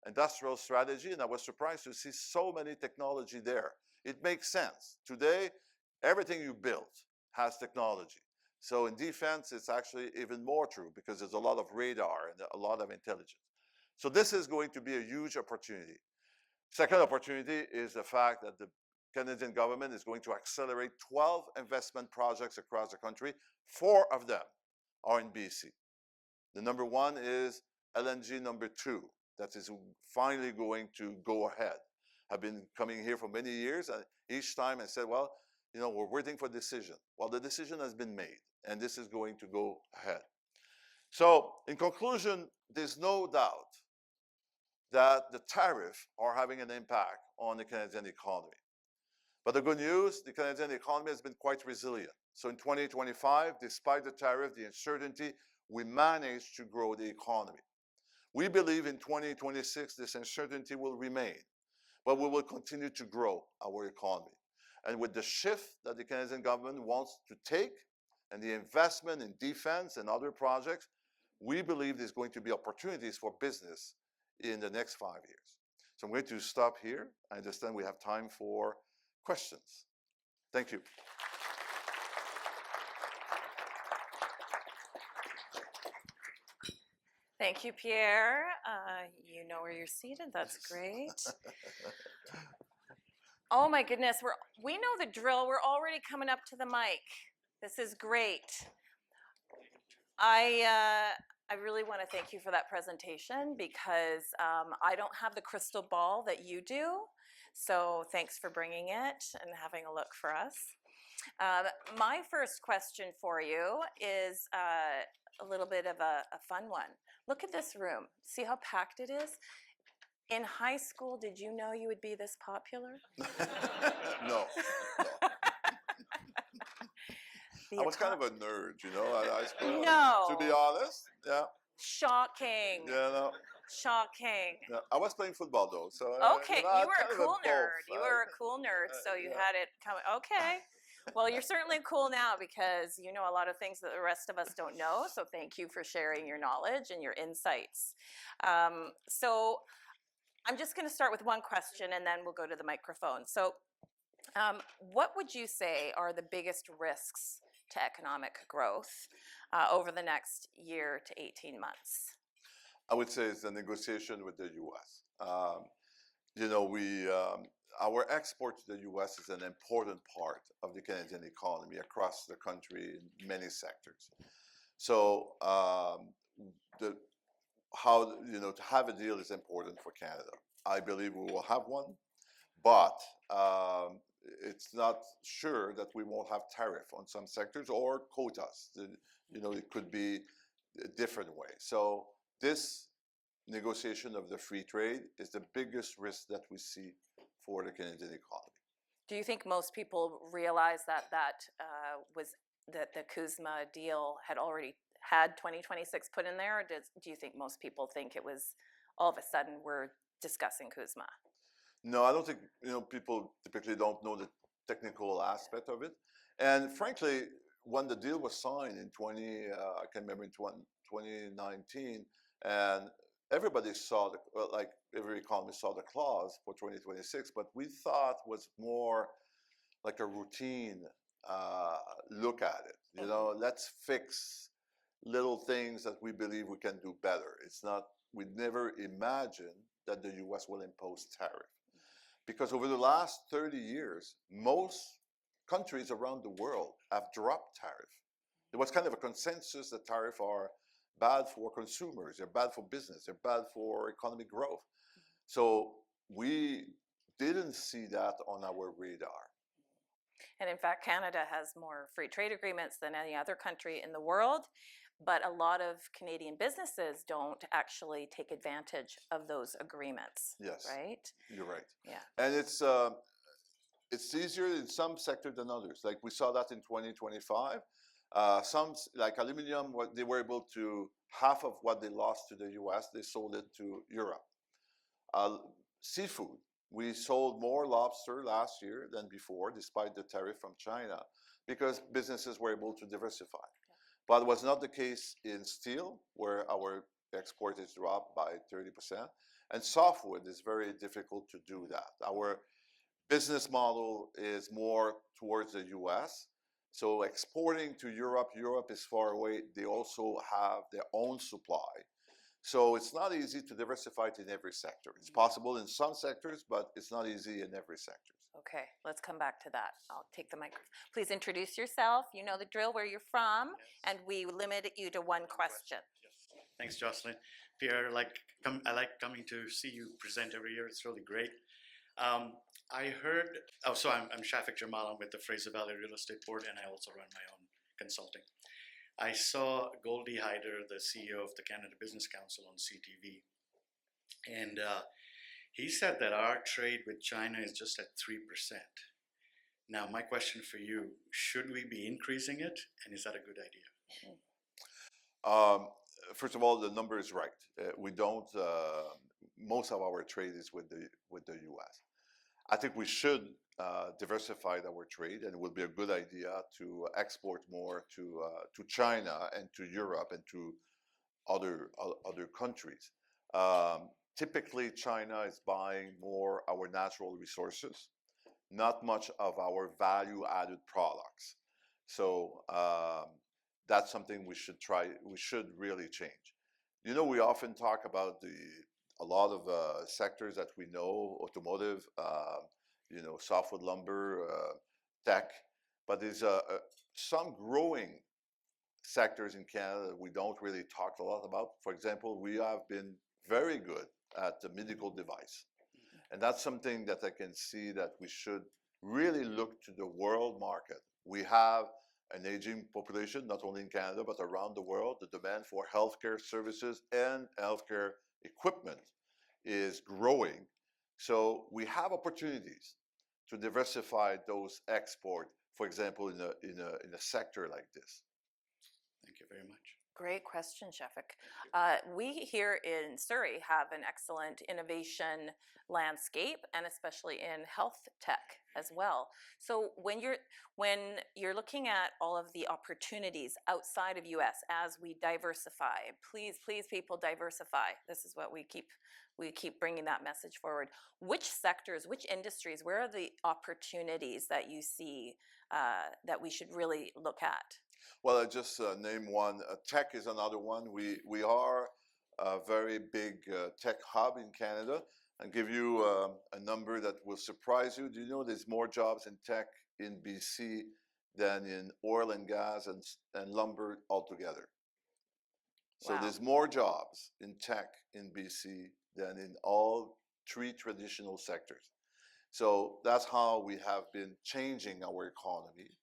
industrial strategy and I was surprised to see so many technology there. It makes sense. Today, everything you build has technology. So in defense, it's actually even more true because there's a lot of radar and a lot of intelligence. So this is going to be a huge opportunity. Second opportunity is the fact that the Canadian government is going to accelerate 12 investment projects across the country. 4 of them are in BC. The number one is LNG number 2. That is finally going to go ahead. have been coming here for many years, and each time I said, well, you know, we're waiting for a decision. Well, the decision has been made, and this is going to go ahead. So, in conclusion, there's no doubt that the tariffs are having an impact on the Canadian economy. But the good news, the Canadian economy has been quite resilient. So in 2025, despite the tariff, the uncertainty, we managed to grow the economy. We believe in 2026, this uncertainty will remain, but we will continue to grow our economy. And with the shift that the Canadian government wants to take and the investment in defense and other projects, we believe there's going to be opportunities for business in the next 5 years. So I'm going to stop here. I understand we have time for questions. Thank you. Thank you, Pierre. You know where you're seated. That's great. Oh my goodness, we know the drill. We're already coming up to the mic. This is great. I really want to thank you for that presentation because I don't have the crystal ball that you do. So thanks for bringing it and having a look for us. My first question for you is a little bit of a fun one. Look at this room. See how packed it is? In high school, did you know you would be this popular? No. I was kind of a nerd, you know, at high school. No. To be honest, yeah. Shocking. Yeah, no. Shocking. Yeah. I was playing football though, so. Okay, you know, you were a cool nerd. both. You were a cool nerd, so you yeah. had it coming. Okay. Well, you're certainly cool now because you know a lot of things that the rest of us don't know. So thank you for sharing your knowledge and your insights. So I'm just going to start with one question and then we'll go to the microphone. So what would you say are the biggest risks to economic growth over the next year to 18 months? I would say it's the negotiation with the U.S. You know, our export to the U.S. is an important part of the Canadian economy across the country in many sectors. So, to have a deal is important for Canada. I believe we will have one, but it's not sure that we won't have tariff on some sectors or quotas. You know, it could be a different way. So this negotiation of the free trade is the biggest risk that we see for the Canadian economy. Do you think most people realize that the CUSMA deal had already had 2026 put in there, or do you think most people think it was all of a sudden we're discussing CUSMA? No, I don't think, you know, people typically don't know the technical aspect of it. And frankly, when the deal was signed in I can remember in 2019, and everybody saw like every economist saw the clause for 2026, but we thought was more like a routine look at it. You know, let's fix little things that we believe we can do better. It's not, we never imagined that the U.S. will impose tariff. Because over the last 30 years, most countries around the world have dropped tariff. There was kind of a consensus that tariffs are bad for consumers, they're bad for business, they're bad for economic growth. So we didn't see that on our radar. And in fact, Canada has more free trade agreements than any other country in the world, but a lot of Canadian businesses don't actually take advantage of those agreements. Yes, right? You're right. Yeah, and it's easier in some sectors than others. Like we saw that in 2025. Some, like aluminum, they were able to, half of what they lost to the US, they sold it to Europe. Seafood, we sold more lobster last year than before, despite the tariff from China, because businesses were able to diversify. But it was not the case in steel, where our export is dropped by 30%. And softwood is very difficult to do that. Our business model is more towards the US. So exporting to Europe, Europe is far away. They also have their own supply. So it's not easy to diversify it in every sector. It's possible in some sectors, but it's not easy in every sector. okay, let's come back to that. I'll take the microphone. Please introduce yourself. You know the drill, where you're from, and we limit you to one question. Yes. Thanks, Joslyn. Pierre, I like coming to see you present every year. It's really great. I heard, so I'm Shafiq Jamal, I'm with the Fraser Valley Real Estate Board, and I also run my own consulting. I saw Goldie Hyder, the CEO of the Canada Business Council, on CTV, and he said that our trade with China is just at 3%. Now, my question for you, should we be increasing it, and is that a good idea? First of all, the number is right. We don't. Most of our trade is with the U.S. I think we should diversify our trade, and it will be a good idea to export more to China and to Europe and to other countries. Typically, China is buying more our natural resources, not much of our value-added products. So that's something we should try. We should really change. You know, we often talk about a lot of sectors that we know: automotive, you know, softwood lumber, tech. But there's some growing sectors in Canada that we don't really talk a lot about. For example, we have been very good at the medical device. And that's something that I can see that we should really look to the world market. We have an aging population, not only in Canada, but around the world. The demand for healthcare services and healthcare equipment is growing. So we have opportunities to diversify those exports, for example, in a sector like this. Thank you very much. Great question, Shafiq. We here in Surrey have an excellent innovation landscape, and especially in health tech as well. So when you're looking at all of the opportunities outside of US as we diversify, please people diversify. This is what we keep bringing that message forward. Which sectors, which industries, where are the opportunities that you see that we should really look at? Well, I just name one. Tech is another one. We are a very big tech hub in Canada. I'll give you a number that will surprise you. Do you know there's more jobs in tech in BC than in oil and gas and lumber altogether? So Wow. there's more jobs in tech in BC than in all three traditional sectors. So that's how we have been changing our economy.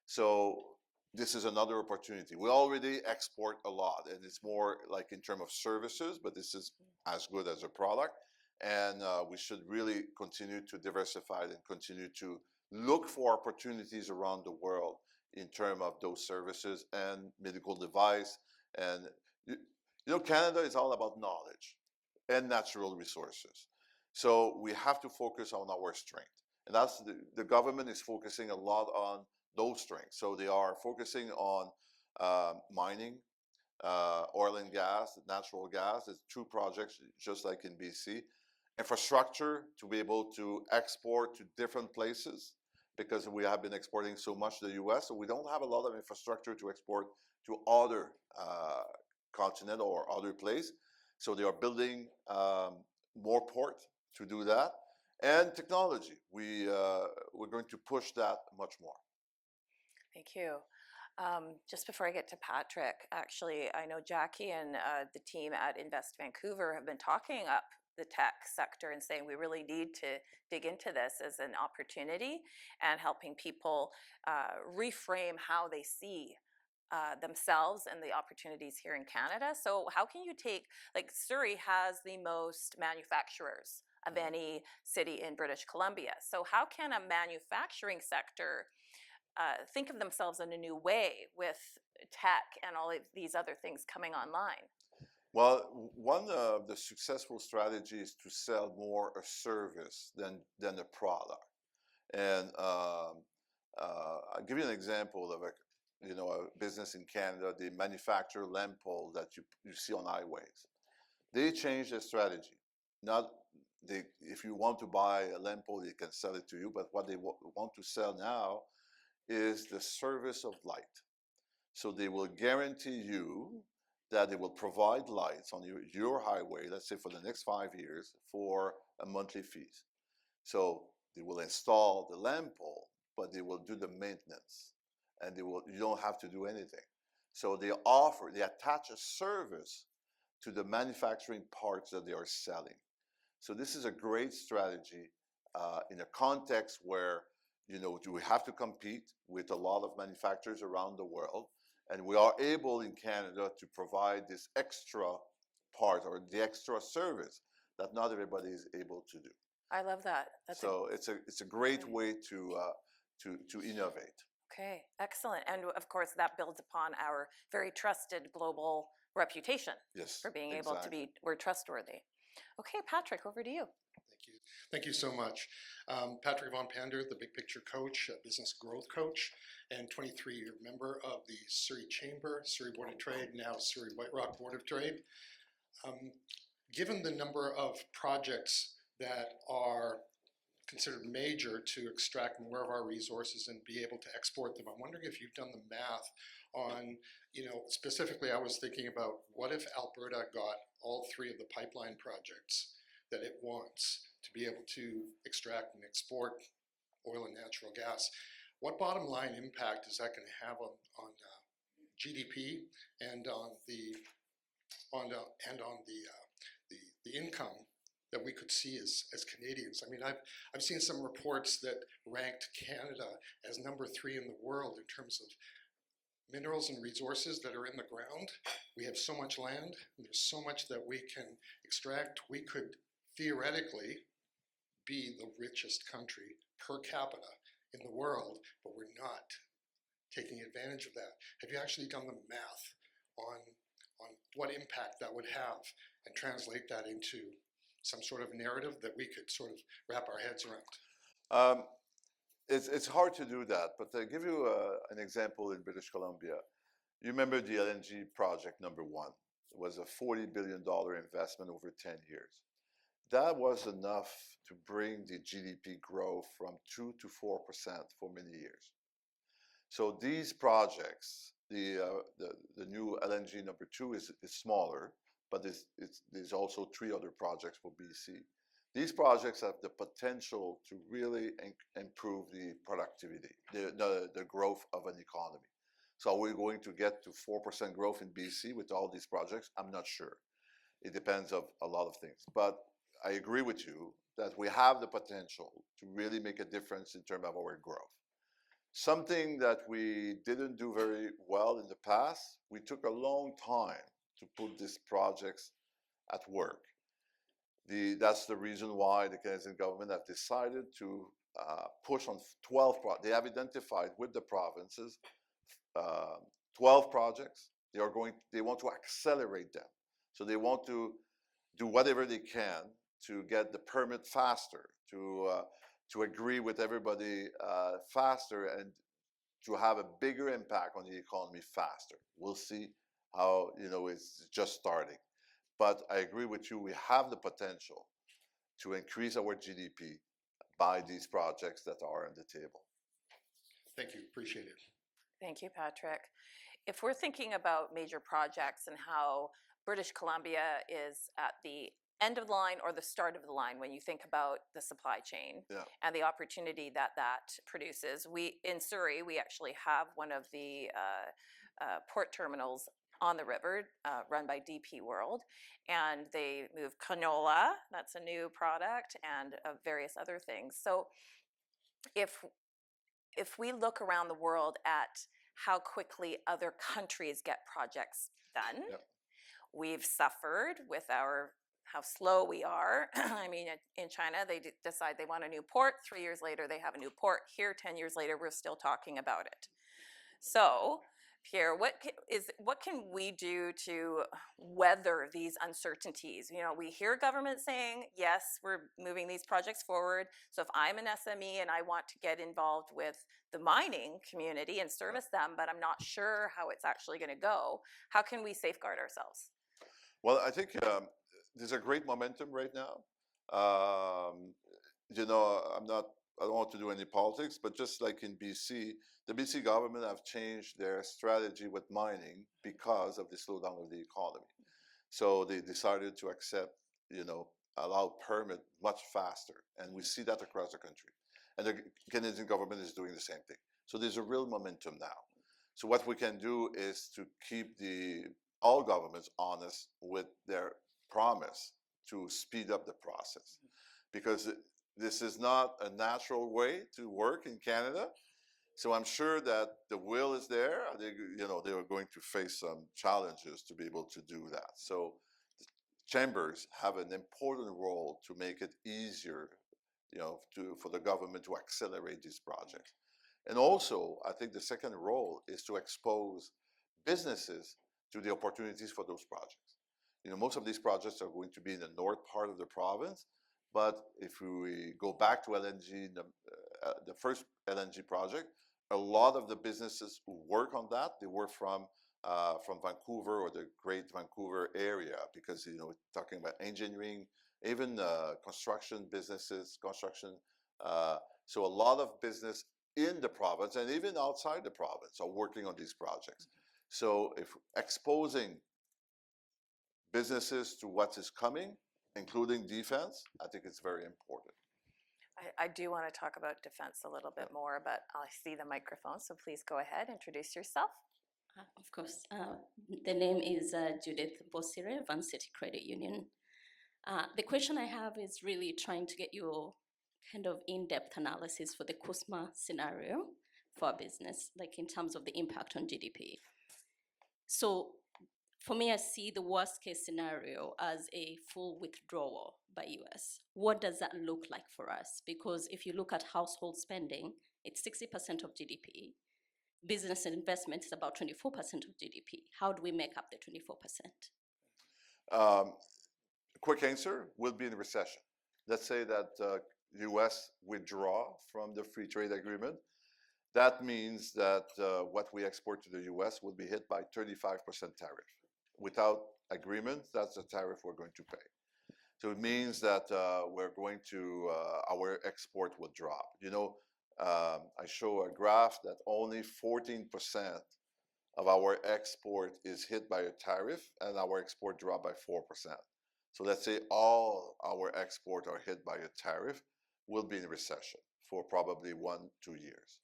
So this is another opportunity. We already export a lot, and it's more like in terms of services, but this is as good as a product. And we should really continue to diversify and continue to look for opportunities around the world in terms of those services and medical device. And you know, Canada is all about knowledge and natural resources. So we have to focus on our strength. And that's the government is focusing a lot on those strengths. So they are focusing on mining, oil and gas, natural gas. It's two projects, just like in BC. Infrastructure to be able to export to different places, because we have been exporting so much to the US. So we don't have a lot of infrastructure to export to other continent or other place. So they are building more ports to do that. And technology, we're going to push that much more. Thank you. Just before I get to Patrick, actually, I know Jackie and the team at Invest Vancouver have been talking up the tech sector and saying we really need to dig into this as an opportunity and helping people reframe how they see themselves and the opportunities here in Canada. So how can you take, like Surrey has the most manufacturers of any city in British Columbia. So how can a manufacturing sector think of themselves in a new way with tech and all of these other things coming online? Well, one of the successful strategies is to sell more a service than a product. And I'll give you an example of a business in Canada. They manufacture lamp poles that you see on highways. They changed their strategy. If you want to buy a lamp pole, they can sell it to you. But what they want to sell now is the service of light. So they will guarantee you that they will provide lights on your highway, let's say for the next 5 years, for a monthly fee. So they will install the lamp pole, but they will do the maintenance, and you don't have to do anything. So they attach a service to the manufacturing parts that they are selling. So this is a great strategy in a context where, do we have to compete with a lot of manufacturers around the world? And we are able in Canada to provide this extra part or the extra service that not everybody is able to do. I love that. That's So it's a great way to innovate. okay, excellent. And of course, that builds upon our very trusted global reputation Yes, for being able to exactly. we're trustworthy. Okay, Patrick, over to you. Thank you. Thank you so much. Patrick Von Pander, the Big Picture Coach, a business growth coach, and 23-year member of the Surrey Chamber, Surrey Board of Trade, now Surrey White Rock Board of Trade. Given the number of projects that are considered major to extract more of our resources and be able to export them, I'm wondering if you've done the math on, specifically I was thinking about what if Alberta got all three of the pipeline projects that it wants to be able to extract and export oil and natural gas. What bottom line impact is that going to have on GDP and on the income that we could see as Canadians? I mean, I've seen some reports that ranked Canada as number 3 in the world in terms of minerals and resources that are in the ground. We have so much land, and there's so much that we can extract. We could theoretically be the richest country per capita in the world, but we're not taking advantage of that. Have you actually done the math on what impact that would have and translate that into some sort of narrative that we could sort of wrap our heads around? It's hard to do that, but to give you an example in British Columbia, you remember the LNG project number 1. It was a $40 billion investment over 10 years. That was enough to bring the GDP growth from 2 to 4% for many years. So these projects, the new LNG number 2 is smaller, but there's also 3 other projects for BC. These projects have the potential to really improve the productivity, the growth of an economy. So are we going to get to 4% growth in BC with all these projects? I'm not sure. It depends on a lot of things. But I agree with you that we have the potential to really make a difference in terms of our growth. Something that we didn't do very well in the past, we took a long time to put these projects at work. That's the reason why the Canadian government have decided to push on 12 projects. They have identified with the provinces 12 projects. They want to accelerate them. So they want to do whatever they can to get the permit faster, to agree with everybody faster, and to have a bigger impact on the economy faster. We'll see how, it's just starting. But I agree with you, we have the potential to increase our GDP by these projects that are on the table. Thank you, appreciate it. Thank you, Patrick. If we're thinking about major projects and how British Columbia is at the end of the line or the start of the line when you think about the supply chain and the opportunity that produces, in Surrey, we actually have one of the port terminals on the river run by DP World, and they move canola, that's a new product, and various other things. So if we look around the world at how quickly other countries get projects done, we've suffered with how slow we are. I mean, in China, they decide they want a new port. 3 years later, they have a new port. Here, 10 years later, we're still talking about it. So, Pierre, what can we do to weather these uncertainties? We hear government saying, yes, we're moving these projects forward. So if I'm an SME and I want to get involved with the mining community and service them, but I'm not sure how it's actually going to go, how can we safeguard ourselves? Well, I think there's a great momentum right now. I don't want to do any politics, but just like in BC, the BC government have changed their strategy with mining because of the slowdown of the economy. So they decided to accept, allow permit much faster. And we see that across the country. And the Canadian government is doing the same thing. So there's a real momentum now. So what we can do is to keep all governments honest with their promise to speed up the process. Because This is not a natural way to work in Canada. So I'm sure that the will is there. They are going to face some challenges to be able to do that. So chambers have an important role to make it easier, for the government to accelerate these projects. And also, I think the second role is to expose businesses to the opportunities for those projects. Most of these projects are going to be in the north part of the province, but if we go back to LNG, the first LNG project, a lot of the businesses who work on that, they work from Vancouver or the Great Vancouver area, because talking about engineering, even construction businesses, so a lot of business in the province and even outside the province are working on these projects. So if exposing businesses to what is coming, including defense, I think it's very important. I do want to talk about defense a little bit more, but I see the microphone, so please go ahead, introduce yourself. Of course. The name is Judith Bosire, Van City Credit Union. The question I have is really trying to get your kind of in-depth analysis for the CUSMA scenario for our business, like in terms of the impact on GDP. So for me, I see the worst case scenario as a full withdrawal by US. What does that look like for us? Because if you look at household spending, it's 60% of GDP. Business and investment is about 24% of GDP. How do we make up the 24%? Quick answer, we'll be in recession. Let's say that US withdraw from the free trade agreement. That means that what we export to the US will be hit by 35% tariff. Without agreement, that's the tariff we're going to pay. So it means that our export will drop. I show a graph that only 14% of our export is hit by a tariff, and our export dropped by 4%. So let's say all our export are hit by a tariff, we'll be in recession for probably 1-2 years.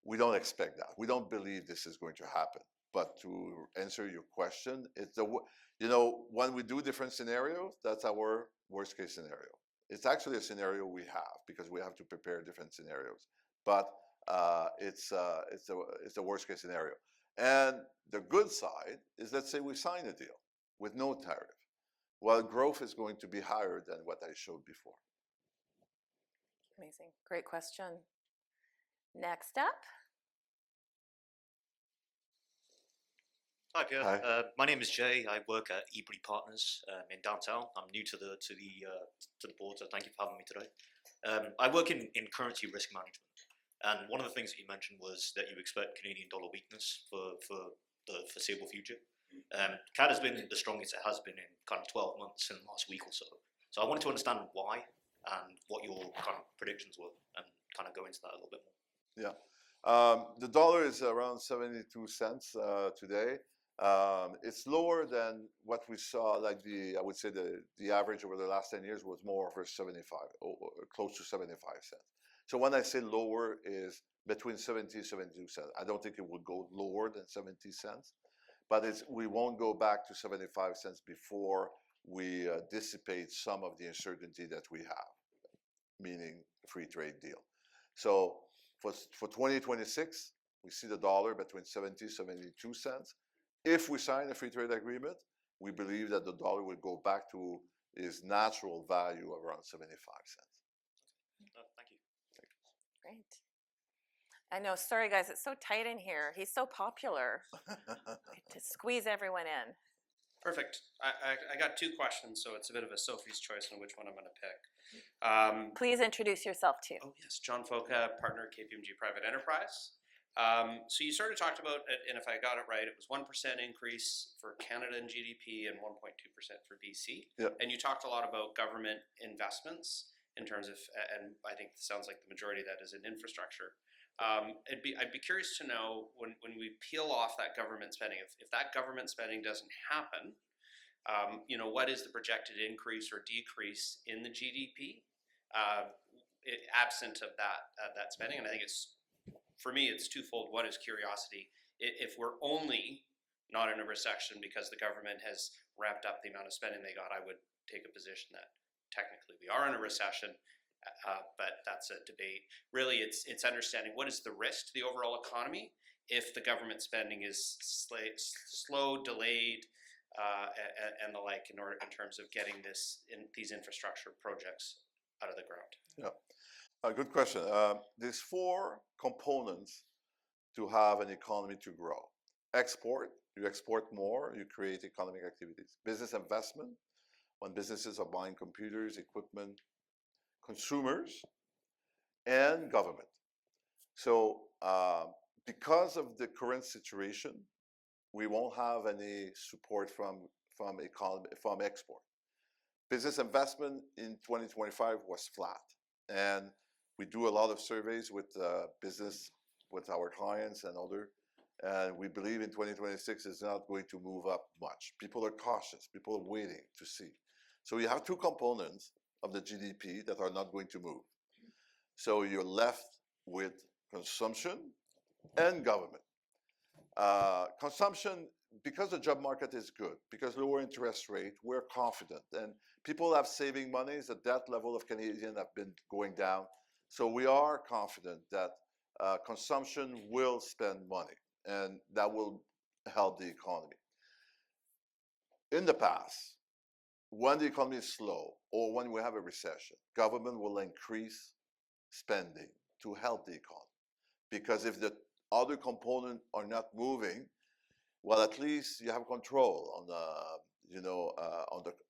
We don't expect that. We don't believe this is going to happen. But to answer your question, it's when we do different scenarios, that's our worst case scenario. It's actually a scenario we have because we have to prepare different scenarios. But it's a worst case scenario. And the good side is, let's say we sign a deal with no tariff. Well, growth is going to be higher than what I showed before. Amazing. Great question. Next up. Hi, Pierre. Hi. My name is Jay. I work at Ebury Partners in downtown. I'm new to the board, so thank you for having me today. I work in currency risk management, and one of the things that you mentioned was that you expect Canadian dollar weakness for the foreseeable future. CAD has been the strongest it has been in kind of 12 months in the last week or so. So I wanted to understand why and what your kind of predictions were, and kind of go into that a little bit more. Yeah. The dollar is around 72 cents today. It's lower than what we saw, I would say the average over the last 10 years was more over 75, or close to 75 cents. So when I say lower is between 70 and 72 cents. I don't think it would go lower than 70 cents, but we won't go back to 75 cents before we dissipate some of the uncertainty that we have, meaning free trade deal. So for 2026, we see the dollar between 70 and 72 cents. If we sign a free trade agreement, we believe that the dollar will go back to its natural value around 75 cents. Thank you. Great. I know, sorry guys, it's so tight in here. He's so popular. To squeeze everyone in. Perfect. I got two questions, so it's a bit of a Sophie's choice on which one I'm going to pick. Please introduce yourself too. Oh yes, John Foca, partner KPMG Private Enterprise. So you sort of talked about, and if I got it right, it was 1% increase for Canada in GDP and 1.2% for BC. Yep. And you talked a lot about government investments in terms of, and I think it sounds like the majority of that is in infrastructure. I'd be curious to know when we peel off that government spending, if that government spending doesn't happen, what is the projected increase or decrease in the GDP absent of that spending? And I think for me, it's twofold. One is curiosity. If we're only not in a recession because the government has ramped up the amount of spending they got, I would take a position that technically we are in a recession. but that's a debate. Really, it's understanding what is the risk to the overall economy if the government spending is slow, delayed, and the like in terms of getting these infrastructure projects out of the ground. Yeah, good question. There's four components to have an economy to grow. Export, you export more, you create economic activities. Business investment, when businesses are buying computers, equipment, consumers, and government. So because of the current situation, we won't have any support from export. Business investment in 2025 was flat, and we do a lot of surveys with business, with our clients and other, and we believe in 2026 is not going to move up much. People are cautious. People are waiting to see. So you have two components of the GDP that are not going to move. So you're left with consumption and government. Consumption, because the job market is good, because lower interest rate, we're confident. And people have saving monies. The debt level of Canadians have been going down. So we are confident that consumption will spend money, and that will help the economy. In the past, when the economy is slow or when we have a recession, government will increase spending to help the economy. Because if the other components are not moving, well, at least you have control on the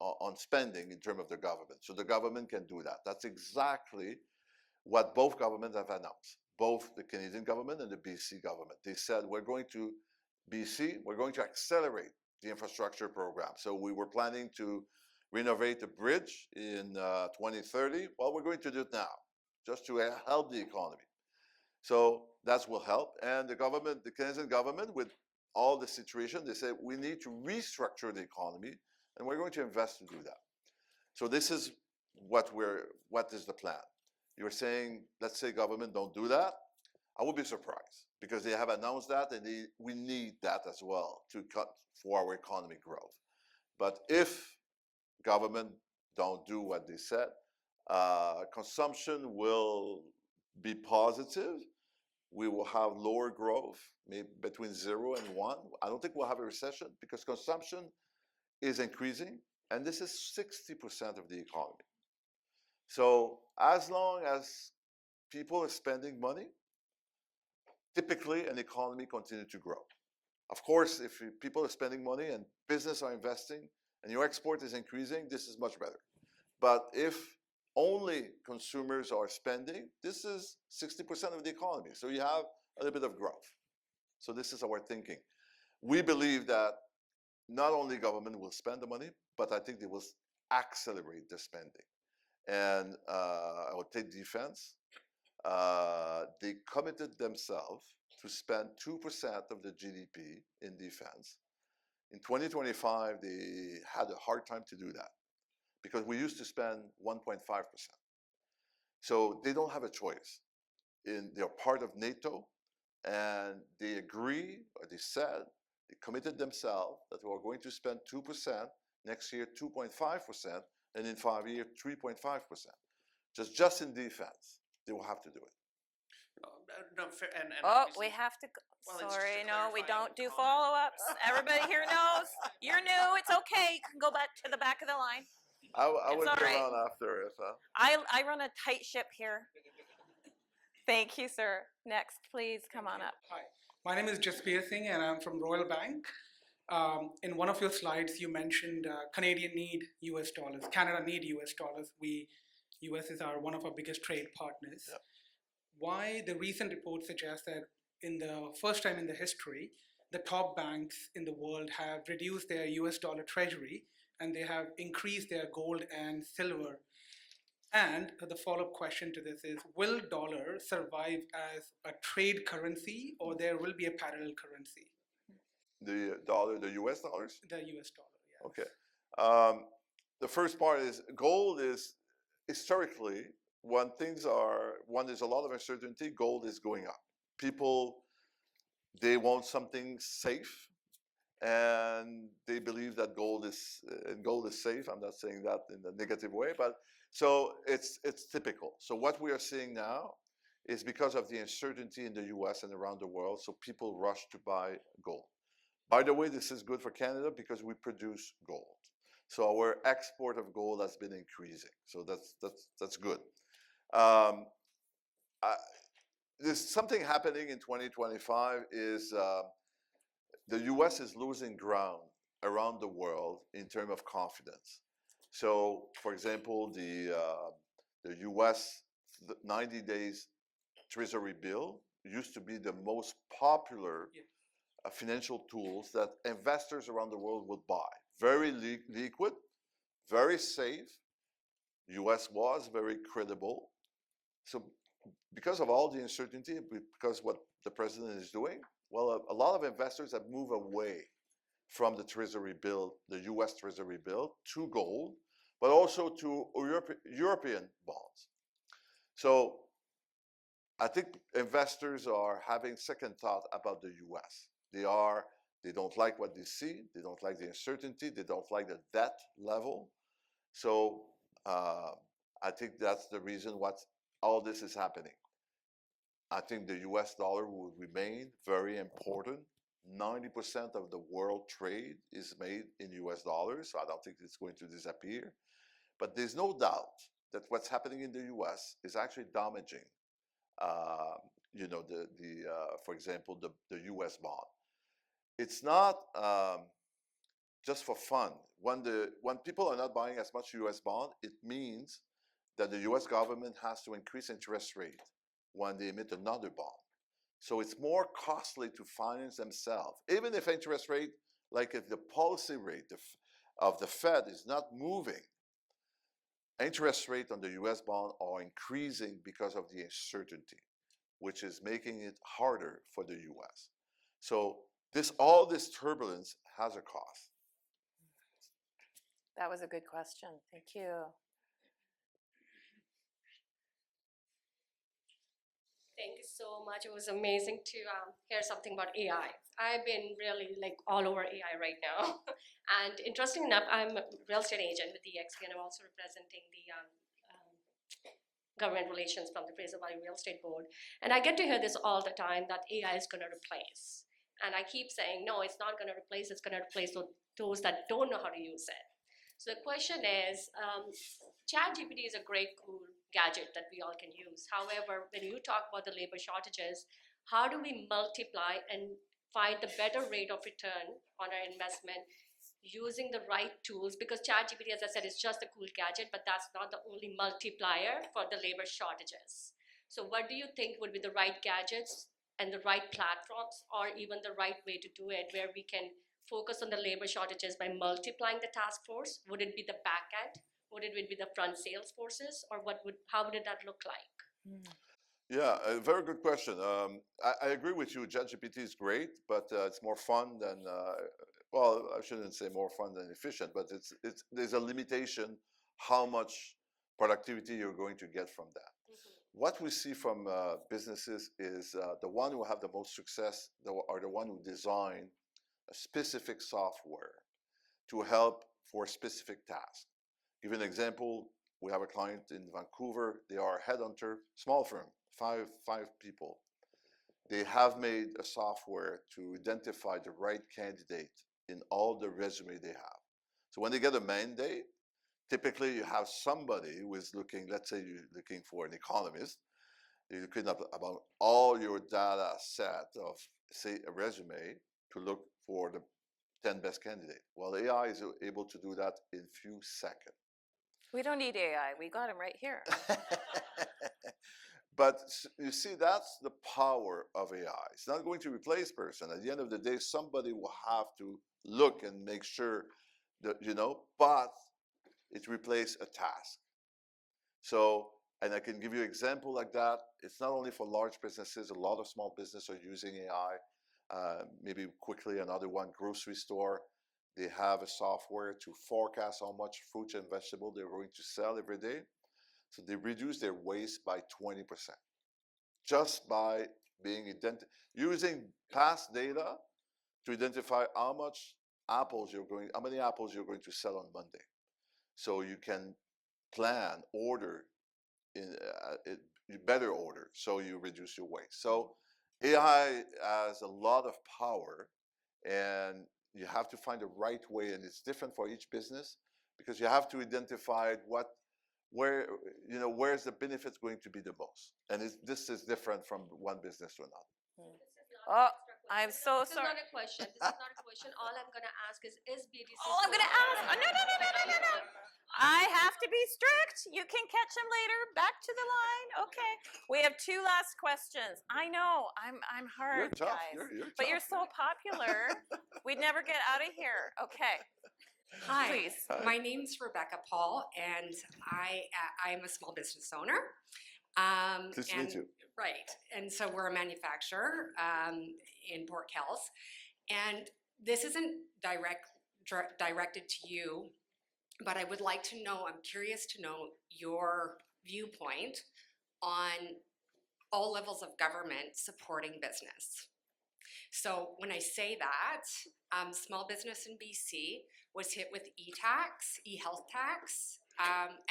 on spending in terms of the government. So the government can do that. That's exactly what both governments have announced, both the Canadian government and the BC government. They said we're going to accelerate the infrastructure program. So we were planning to renovate a bridge in 2030. Well, we're going to do it now, just to help the economy. So that will help. And the government, the Canadian government, with all the situation, they say we need to restructure the economy, and we're going to invest to do that. So this is what is the plan. You're saying, let's say government don't do that. I would be surprised because they have announced that, and we need that as well to cut for our economic growth. But if government don't do what they said, consumption will be positive. We will have lower growth, maybe between 0 and 1. I don't think we'll have a recession because consumption is increasing, and this is 60% of the economy. So as long as people are spending money, typically an economy continues to grow. Of course, if people are spending money and business are investing and your export is increasing, this is much better. But if only consumers are spending, this is 60% of the economy. So you have a little bit of growth. So this is our thinking. We believe that not only government will spend the money, but I think they will accelerate the spending. And I would take defense. They committed themselves to spend 2% of the GDP in defense. In 2025, they had a hard time to do that because we used to spend 1.5%. So they don't have a choice. They're part of NATO, and they agree, or they said, they committed themselves that we are going to spend 2%, next year 2.5%, and in 5 years 3.5%. Just in defense, they will have to do it. No, fair, and We have to. Well, it's just Sorry, a no, we clarifying don't do comment. follow-ups. Everybody here knows. You're new. It's okay. You can go back to the back of the line. I would all be right. around after if. I run a tight ship here. Thank you, sir. Next, please come on up. Hi, my name is Jaspir Singh, and I'm from Royal Bank. In one of your slides, you mentioned Canadian need US dollars. Canada need US dollars. US is one of our biggest trade partners. Yep. Why the recent report suggests that in the first time in the history, the top banks in the world have reduced their US dollar treasury and they have increased their gold and silver. And the follow-up question to this is, will dollar survive as a trade currency or there will be a parallel currency? The dollar, the US dollars? The US dollar, yeah. Okay. The first part is gold is historically when there's a lot of uncertainty, gold is going up. People, they want something safe and they believe that gold is safe. I'm not saying that in a negative way, but So it's typical. So what we are seeing now is because of the uncertainty in the US and around the world, so people rush to buy gold. By the way, this is good for Canada because we produce gold. So our export of gold has been increasing. So that's good. There's something happening in 2025 is the US is losing ground around the world in terms of confidence. So, for example, the US 90 days Treasury bill used to be the most popular financial tools that investors around the world would buy. Very liquid, very safe. US was very credible. So because of all the uncertainty, because what the president is doing, well, a lot of investors have moved away from the Treasury bill, the US Treasury bill, to gold, but also to European bonds. So I think investors are having second thought about the US. They don't like what they see, they don't like the uncertainty, they don't like the debt level. So I think that's the reason what all this is happening. I think the US dollar will remain very important. 90% of the world trade is made in US dollars, so I don't think it's going to disappear. But there's no doubt that what's happening in the US is actually damaging, you know, for example, the US bond. It's not just for fun. When people are not buying as much US bond, it means that the US government has to increase interest rate when they emit another bond. So it's more costly to finance themselves. Even if interest rate, like if the policy rate of the Fed is not moving, interest rate on the US bond are increasing because of the uncertainty, which is making it harder for the US. So all this turbulence has a cost. That was a good question. Thank you. Thank you so much. It was amazing to hear something about AI. I've been really like all over AI right now. And interesting enough, I'm a real estate agent with DXP, and I'm also representing the government relations from the Fraser Valley Real Estate Board. And I get to hear this all the time that AI is going to replace. And I keep saying, no, it's not going to replace, it's going to replace those that don't know how to use it. So the question is, ChatGPT is a great, cool gadget that we all can use. However, when you talk about the labor shortages, how do we multiply and find the better rate of return on our investment using the right tools? Because ChatGPT, as I said, is just a cool gadget, but that's not the only multiplier for the labor shortages. So what do you think would be the right gadgets and the right platforms, or even the right way to do it, where we can focus on the labor shortages by multiplying the task force? Would it be the back end? Would it be the front sales forces, or how would that look like? Yeah, a very good question. I agree with you. ChatGPT is great, but it's more fun than well, I shouldn't say more fun than efficient, but there's a limitation how much productivity you're going to get from that. What we see from businesses is the one who have the most success are the one who design a specific software to help for a specific task. Give you an example, we have a client in Vancouver, they are a headhunter, small firm, five people. They have made a software to identify the right candidate in all the resume they have. So when they get a mandate, typically you have somebody who is looking, let's say you're looking for an economist, you're looking up about all your data set of, say, a resume to look for the 10 best candidates. Well, AI is able to do that in a few seconds. We don't need AI. We got him right here. But you see, that's the power of AI. It's not going to replace person. At the end of the day, somebody will have to look and make sure that, you know, but it replaces a task. So, and I can give you an example like that. It's not only for large businesses. A lot of small businesses are using AI. Maybe quickly, another one, grocery store. They have a software to forecast how much fruit and vegetable they're going to sell every day. So they reduce their waste by 20%, just by using past data to identify how many apples you're going to sell on Monday. So you can plan, order, better order, so you reduce your waste. So AI has a lot of power, and you have to find the right way, and it's different for each business because you have to identify where's the benefits going to be the most, and this is different from one business to another. Oh, I'm so This is sorry. not a question. This is not a question. All I'm going to ask is BDC? All I'm going to ask. Oh, no. I have to be strict. You can catch him later. Back to the line. Okay. We have 2 last questions. I know. I'm hard, You're tough. guys. You're But tough. you're so popular. We'd never get out of here. Okay. Hi, Please. my name's Rebecca Paul, and I'm a small business owner. Pleased to meet you. Right, and so we're a manufacturer in Port Kells, and this isn't directed to you, but I would like to know, I'm curious to know your viewpoint on all levels of government supporting business. So when I say that, small business in BC was hit with e-tax, e-health tax,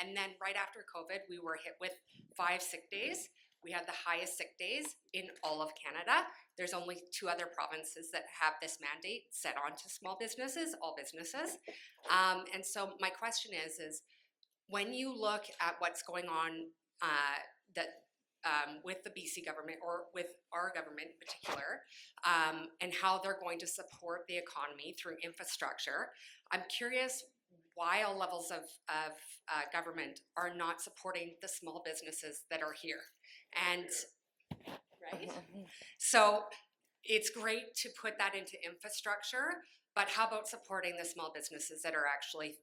and then right after COVID, we were hit with 5 sick days. We had the highest sick days in all of Canada. There's only 2 other provinces that have this mandate set onto small businesses, all businesses. And so my question is when you look at what's going on with the BC government or with our government in particular, and how they're going to support the economy through infrastructure, I'm curious why all levels of government are not supporting the small businesses that are here. And, right? So it's great to put that into infrastructure, but how about supporting the small businesses that are actually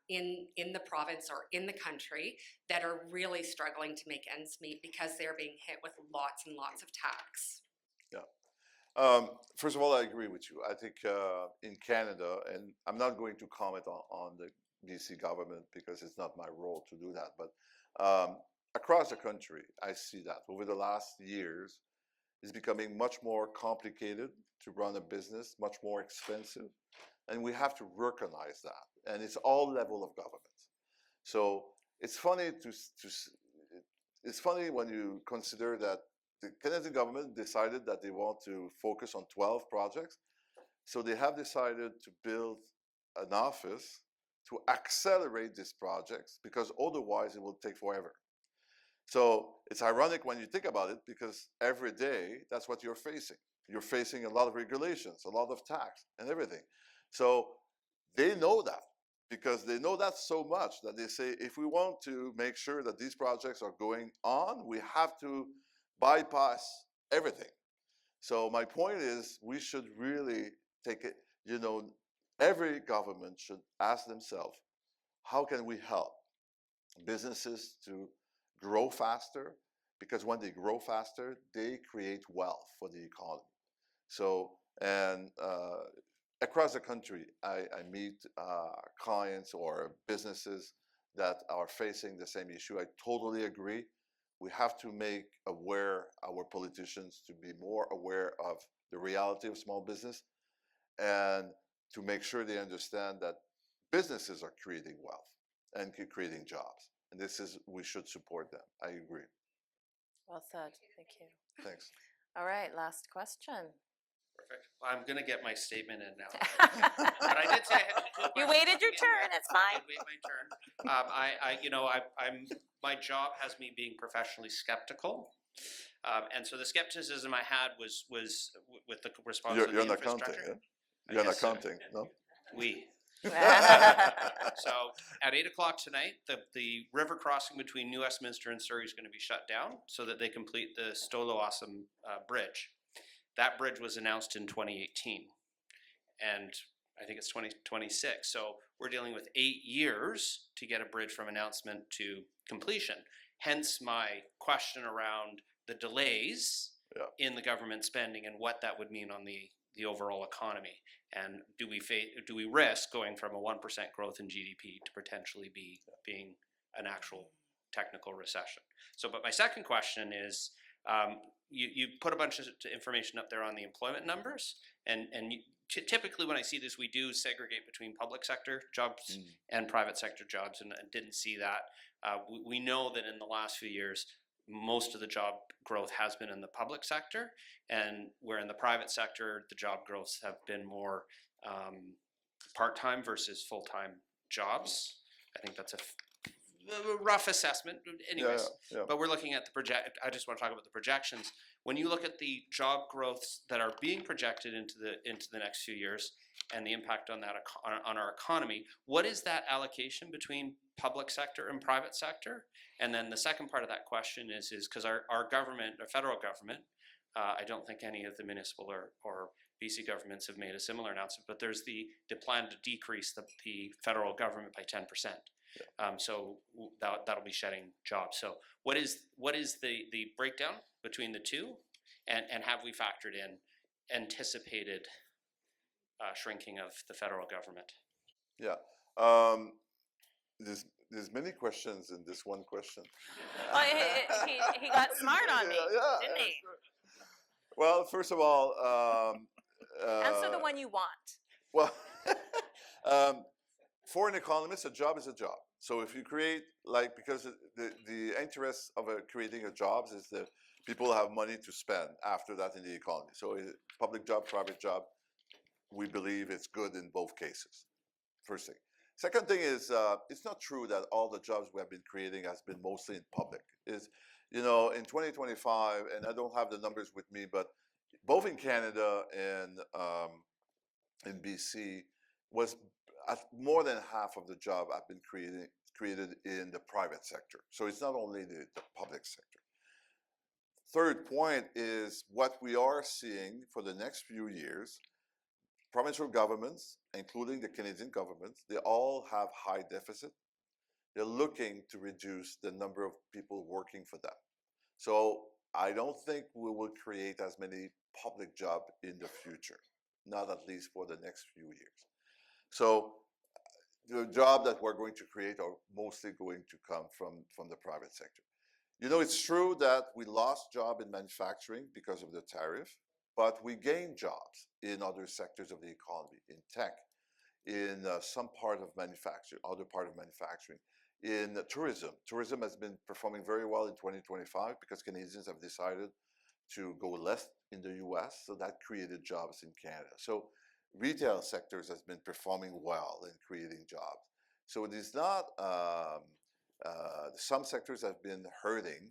in the province or in the country that are really struggling to make ends meet because they're being hit with lots and lots of tax? Yeah. First of all, I agree with you. I think in Canada, and I'm not going to comment on the BC government because it's not my role to do that, but across the country, I see that over the last years, it's becoming much more complicated to run a business, much more expensive, and we have to recognize that. And it's all level of government. So it's funny it's funny when you consider that the Canadian government decided that they want to focus on 12 projects. So they have decided to build an office to accelerate these projects because otherwise it will take forever. So it's ironic when you think about it because every day that's what you're facing. You're facing a lot of regulations, a lot of tax and everything. So they know that because they know that so much that they say, if we want to make sure that these projects are going on, we have to bypass everything. So my point is we should really take it, every government should ask themselves, how can we help businesses to grow faster? Because when they grow faster, they create wealth for the economy. So, and across the country, I meet clients or businesses that are facing the same issue. I totally agree. We have to make aware our politicians to be more aware of the reality of small business and to make sure they understand that businesses are creating wealth and creating jobs. And we should support them. I agree. Well said. Thank you. Thanks. All right, last question. Perfect. Well, I'm going to get my statement in now. But I did say I had to do You waited your turn. It's fine. I wait my turn. My job has me being professionally skeptical, and so the skepticism I had was with the response to the You're in accounting, infrastructure. yeah? You're in accounting, no? We. So at 8 o'clock tonight, the river crossing between New Westminster and Surrey is going to be shut down so that they complete the Stolo-Awesome bridge. That bridge was announced in 2018, and I think it's 2026. So we're dealing with 8 years to get a bridge from announcement to completion. Hence my question around the delays in the government spending and what that would mean on the overall economy. And do we risk going from a 1% growth in GDP to potentially being an actual technical recession? So, but my second question is, you put a bunch of information up there on the employment numbers, and typically when I see this, we do segregate between public sector jobs and private sector jobs, and didn't see that. We know that in the last few years, most of the job growth has been in the public sector, and where in the private sector, the job growths have been more part-time versus full-time jobs. I think that's a rough assessment, anyways. Yeah. But we're looking at the I just want to talk about the projections. When you look at the job growths that are being projected into the next few years and the impact on that on our economy, what is that allocation between public sector and private sector? And then the second part of that question is because our government, our federal government, I don't think any of the municipal or BC governments have made a similar announcement, but there's the plan to decrease the federal government by 10%. So that'll be shedding jobs. So what is the breakdown between the two, and have we factored in anticipated shrinking of the federal government? Yeah. There's many questions in this one question. Well, he got smart on me, didn't he? Well, first of all, answer the one you want. Well, for an economist, a job is a job. So if you create, because the interest of creating a job is that people have money to spend after that in the economy. So public job, private job, we believe it's good in both cases. First thing. Second thing is, it's not true that all the jobs we have been creating has been mostly in public. In 2025, and I don't have the numbers with me, but both in Canada and in BC, was more than half of the job have been created in the private sector. So it's not only the public sector. Third point is what we are seeing for the next few years. Provincial governments, including the Canadian government, they all have high deficit. They're looking to reduce the number of people working for them. So I don't think we will create as many public jobs in the future, not at least for the next few years. So the job that we're going to create are mostly going to come from the private sector. It's true that we lost jobs in manufacturing because of the tariff, but we gained jobs in other sectors of the economy, in tech, in some part of manufacturing, other part of manufacturing, in tourism. Tourism has been performing very well in 2025 because Canadians have decided to go less in the US, so that created jobs in Canada. So retail sectors has been performing well in creating jobs. So it is not, some sectors have been hurting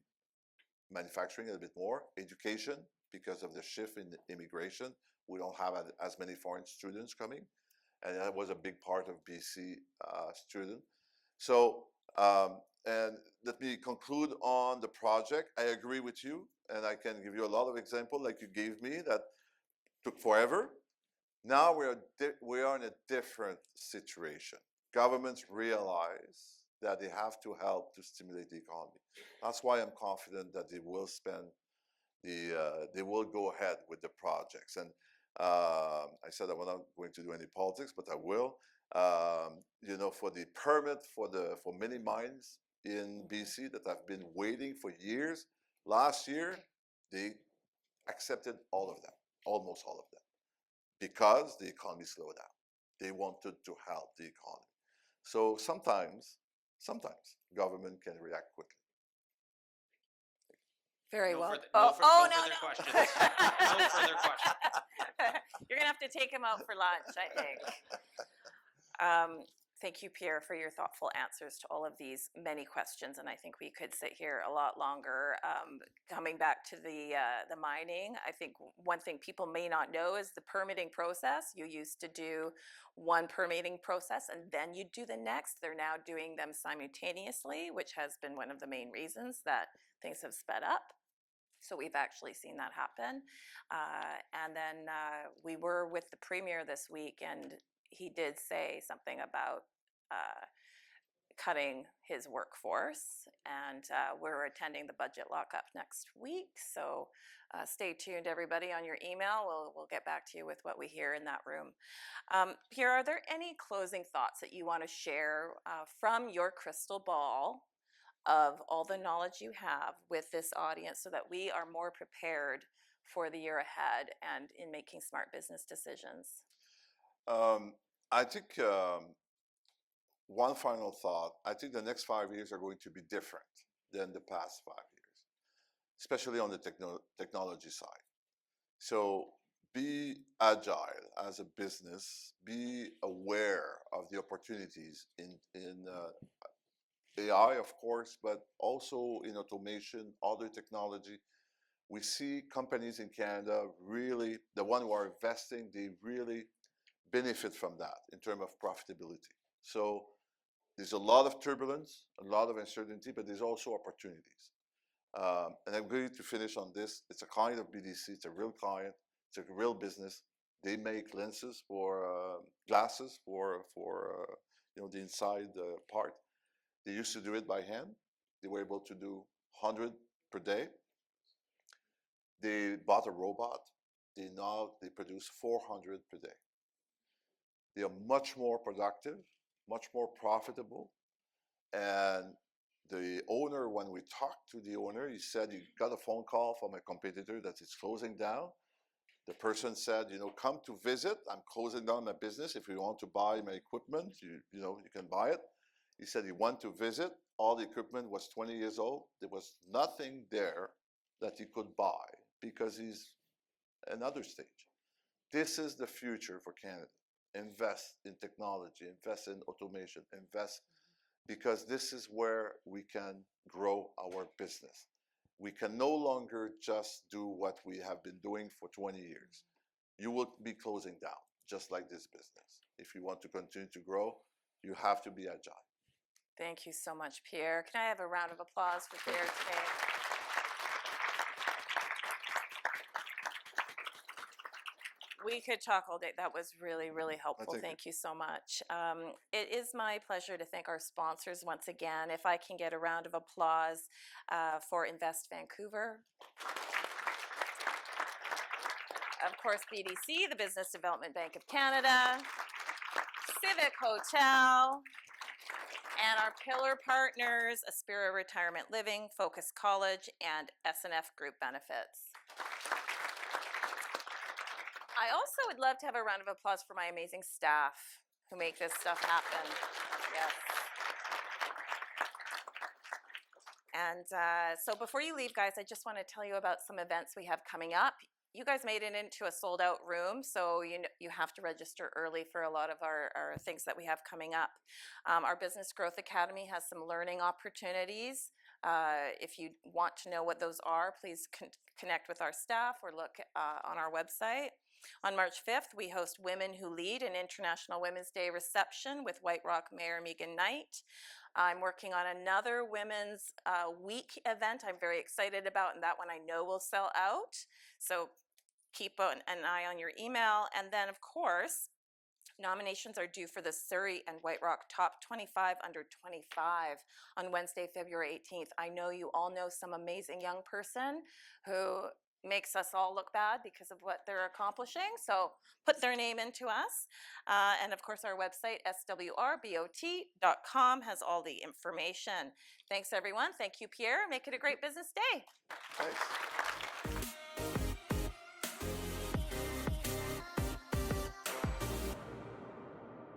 manufacturing a bit more, education, because of the shift in immigration. We don't have as many foreign students coming, and that was a big part of BC student. So, and let me conclude on the project. I agree with you, and I can give you a lot of examples like you gave me that took forever. Now we are in a different situation. Governments realize that they have to help to stimulate the economy. That's why I'm confident that they will they will go ahead with the projects. And I said I'm not going to do any politics, but I will. For the permit for many mines in BC that have been waiting for years, last year they accepted all of them, almost all of them, because the economy slowed down. They wanted to help the economy. So sometimes government can react quickly. Very well. No further no. questions. No further questions. You're going to have to take him out for lunch, I think. Thank you, Pierre, for your thoughtful answers to all of these many questions, and I think we could sit here a lot longer. Coming back to the mining, I think one thing people may not know is the permitting process. You used to do one permitting process and then you do the next. They're now doing them simultaneously, which has been one of the main reasons that things have sped up. So we've actually seen that happen. And then we were with the Premier this week, and he did say something about cutting his workforce, and we're attending the budget lockup next week. So stay tuned, everybody, on your email. We'll get back to you with what we hear in that room. Pierre, are there any closing thoughts that you want to share from your crystal ball of all the knowledge you have with this audience so that we are more prepared for the year ahead and in making smart business decisions? I think one final thought, I think the next 5 years are going to be different than the past 5 years, especially on the technology side. So be agile as a business, be aware of the opportunities in AI, of course, but also in automation, other technology. We see companies in Canada really, the ones who are investing, they really benefit from that in terms of profitability. So there's a lot of turbulence, a lot of uncertainty, but there's also opportunities. And I'm going to finish on this. It's a client of BDC. It's a real client. It's a real business. They make lenses for glasses for the inside part. They used to do it by hand. They were able to do 100 per day. They bought a robot. They produce 400 per day. They are much more productive, much more profitable. And the owner, when we talked to the owner, he said he got a phone call from a competitor that is closing down. The person said, come to visit. I'm closing down my business. If you want to buy my equipment, you can buy it. He said he went to visit. All the equipment was 20 years old. There was nothing there that he could buy because he's another stage. This is the future for Canada. Invest in technology, invest in automation, invest, because this is where we can grow our business. We can no longer just do what we have been doing for 20 years. You will be closing down, just like this business. If you want to continue to grow, you have to be agile. Thank you so much, Pierre. Can I have a round of applause for Pierre today? We could talk all day. That was really, really helpful. Thank you so much. It is my pleasure to thank our sponsors once again. If I can get a round of applause for Invest Vancouver. Of course, BDC, the Business Development Bank of Canada, Civic Hotel, and our pillar partners, Aspira Retirement Living, Focus College, and SNF Group Benefits. I also would love to have a round of applause for my amazing staff who make this stuff happen. Yes. And so before you leave, guys, I just want to tell you about some events we have coming up. You guys made it into a sold-out room, so you have to register early for a lot of our things that we have coming up. Our Business Growth Academy has some learning opportunities. If you want to know what those are, please connect with our staff or look on our website. On March 5th, we host Women Who Lead, an International Women's Day reception with White Rock Mayor Megan Knight. I'm working on another Women's Week event I'm very excited about, and that one I know will sell out. So keep an eye on your email. And then, of course, nominations are due for the Surrey and White Rock Top 25 Under 25 on Wednesday, February 18th. I know you all know some amazing young person who makes us all look bad because of what they're accomplishing. So put their name into us. And of course, our website, SWRBOT.com, has all the information. Thanks, everyone. Thank you, Pierre. Make it a great business day. Thanks.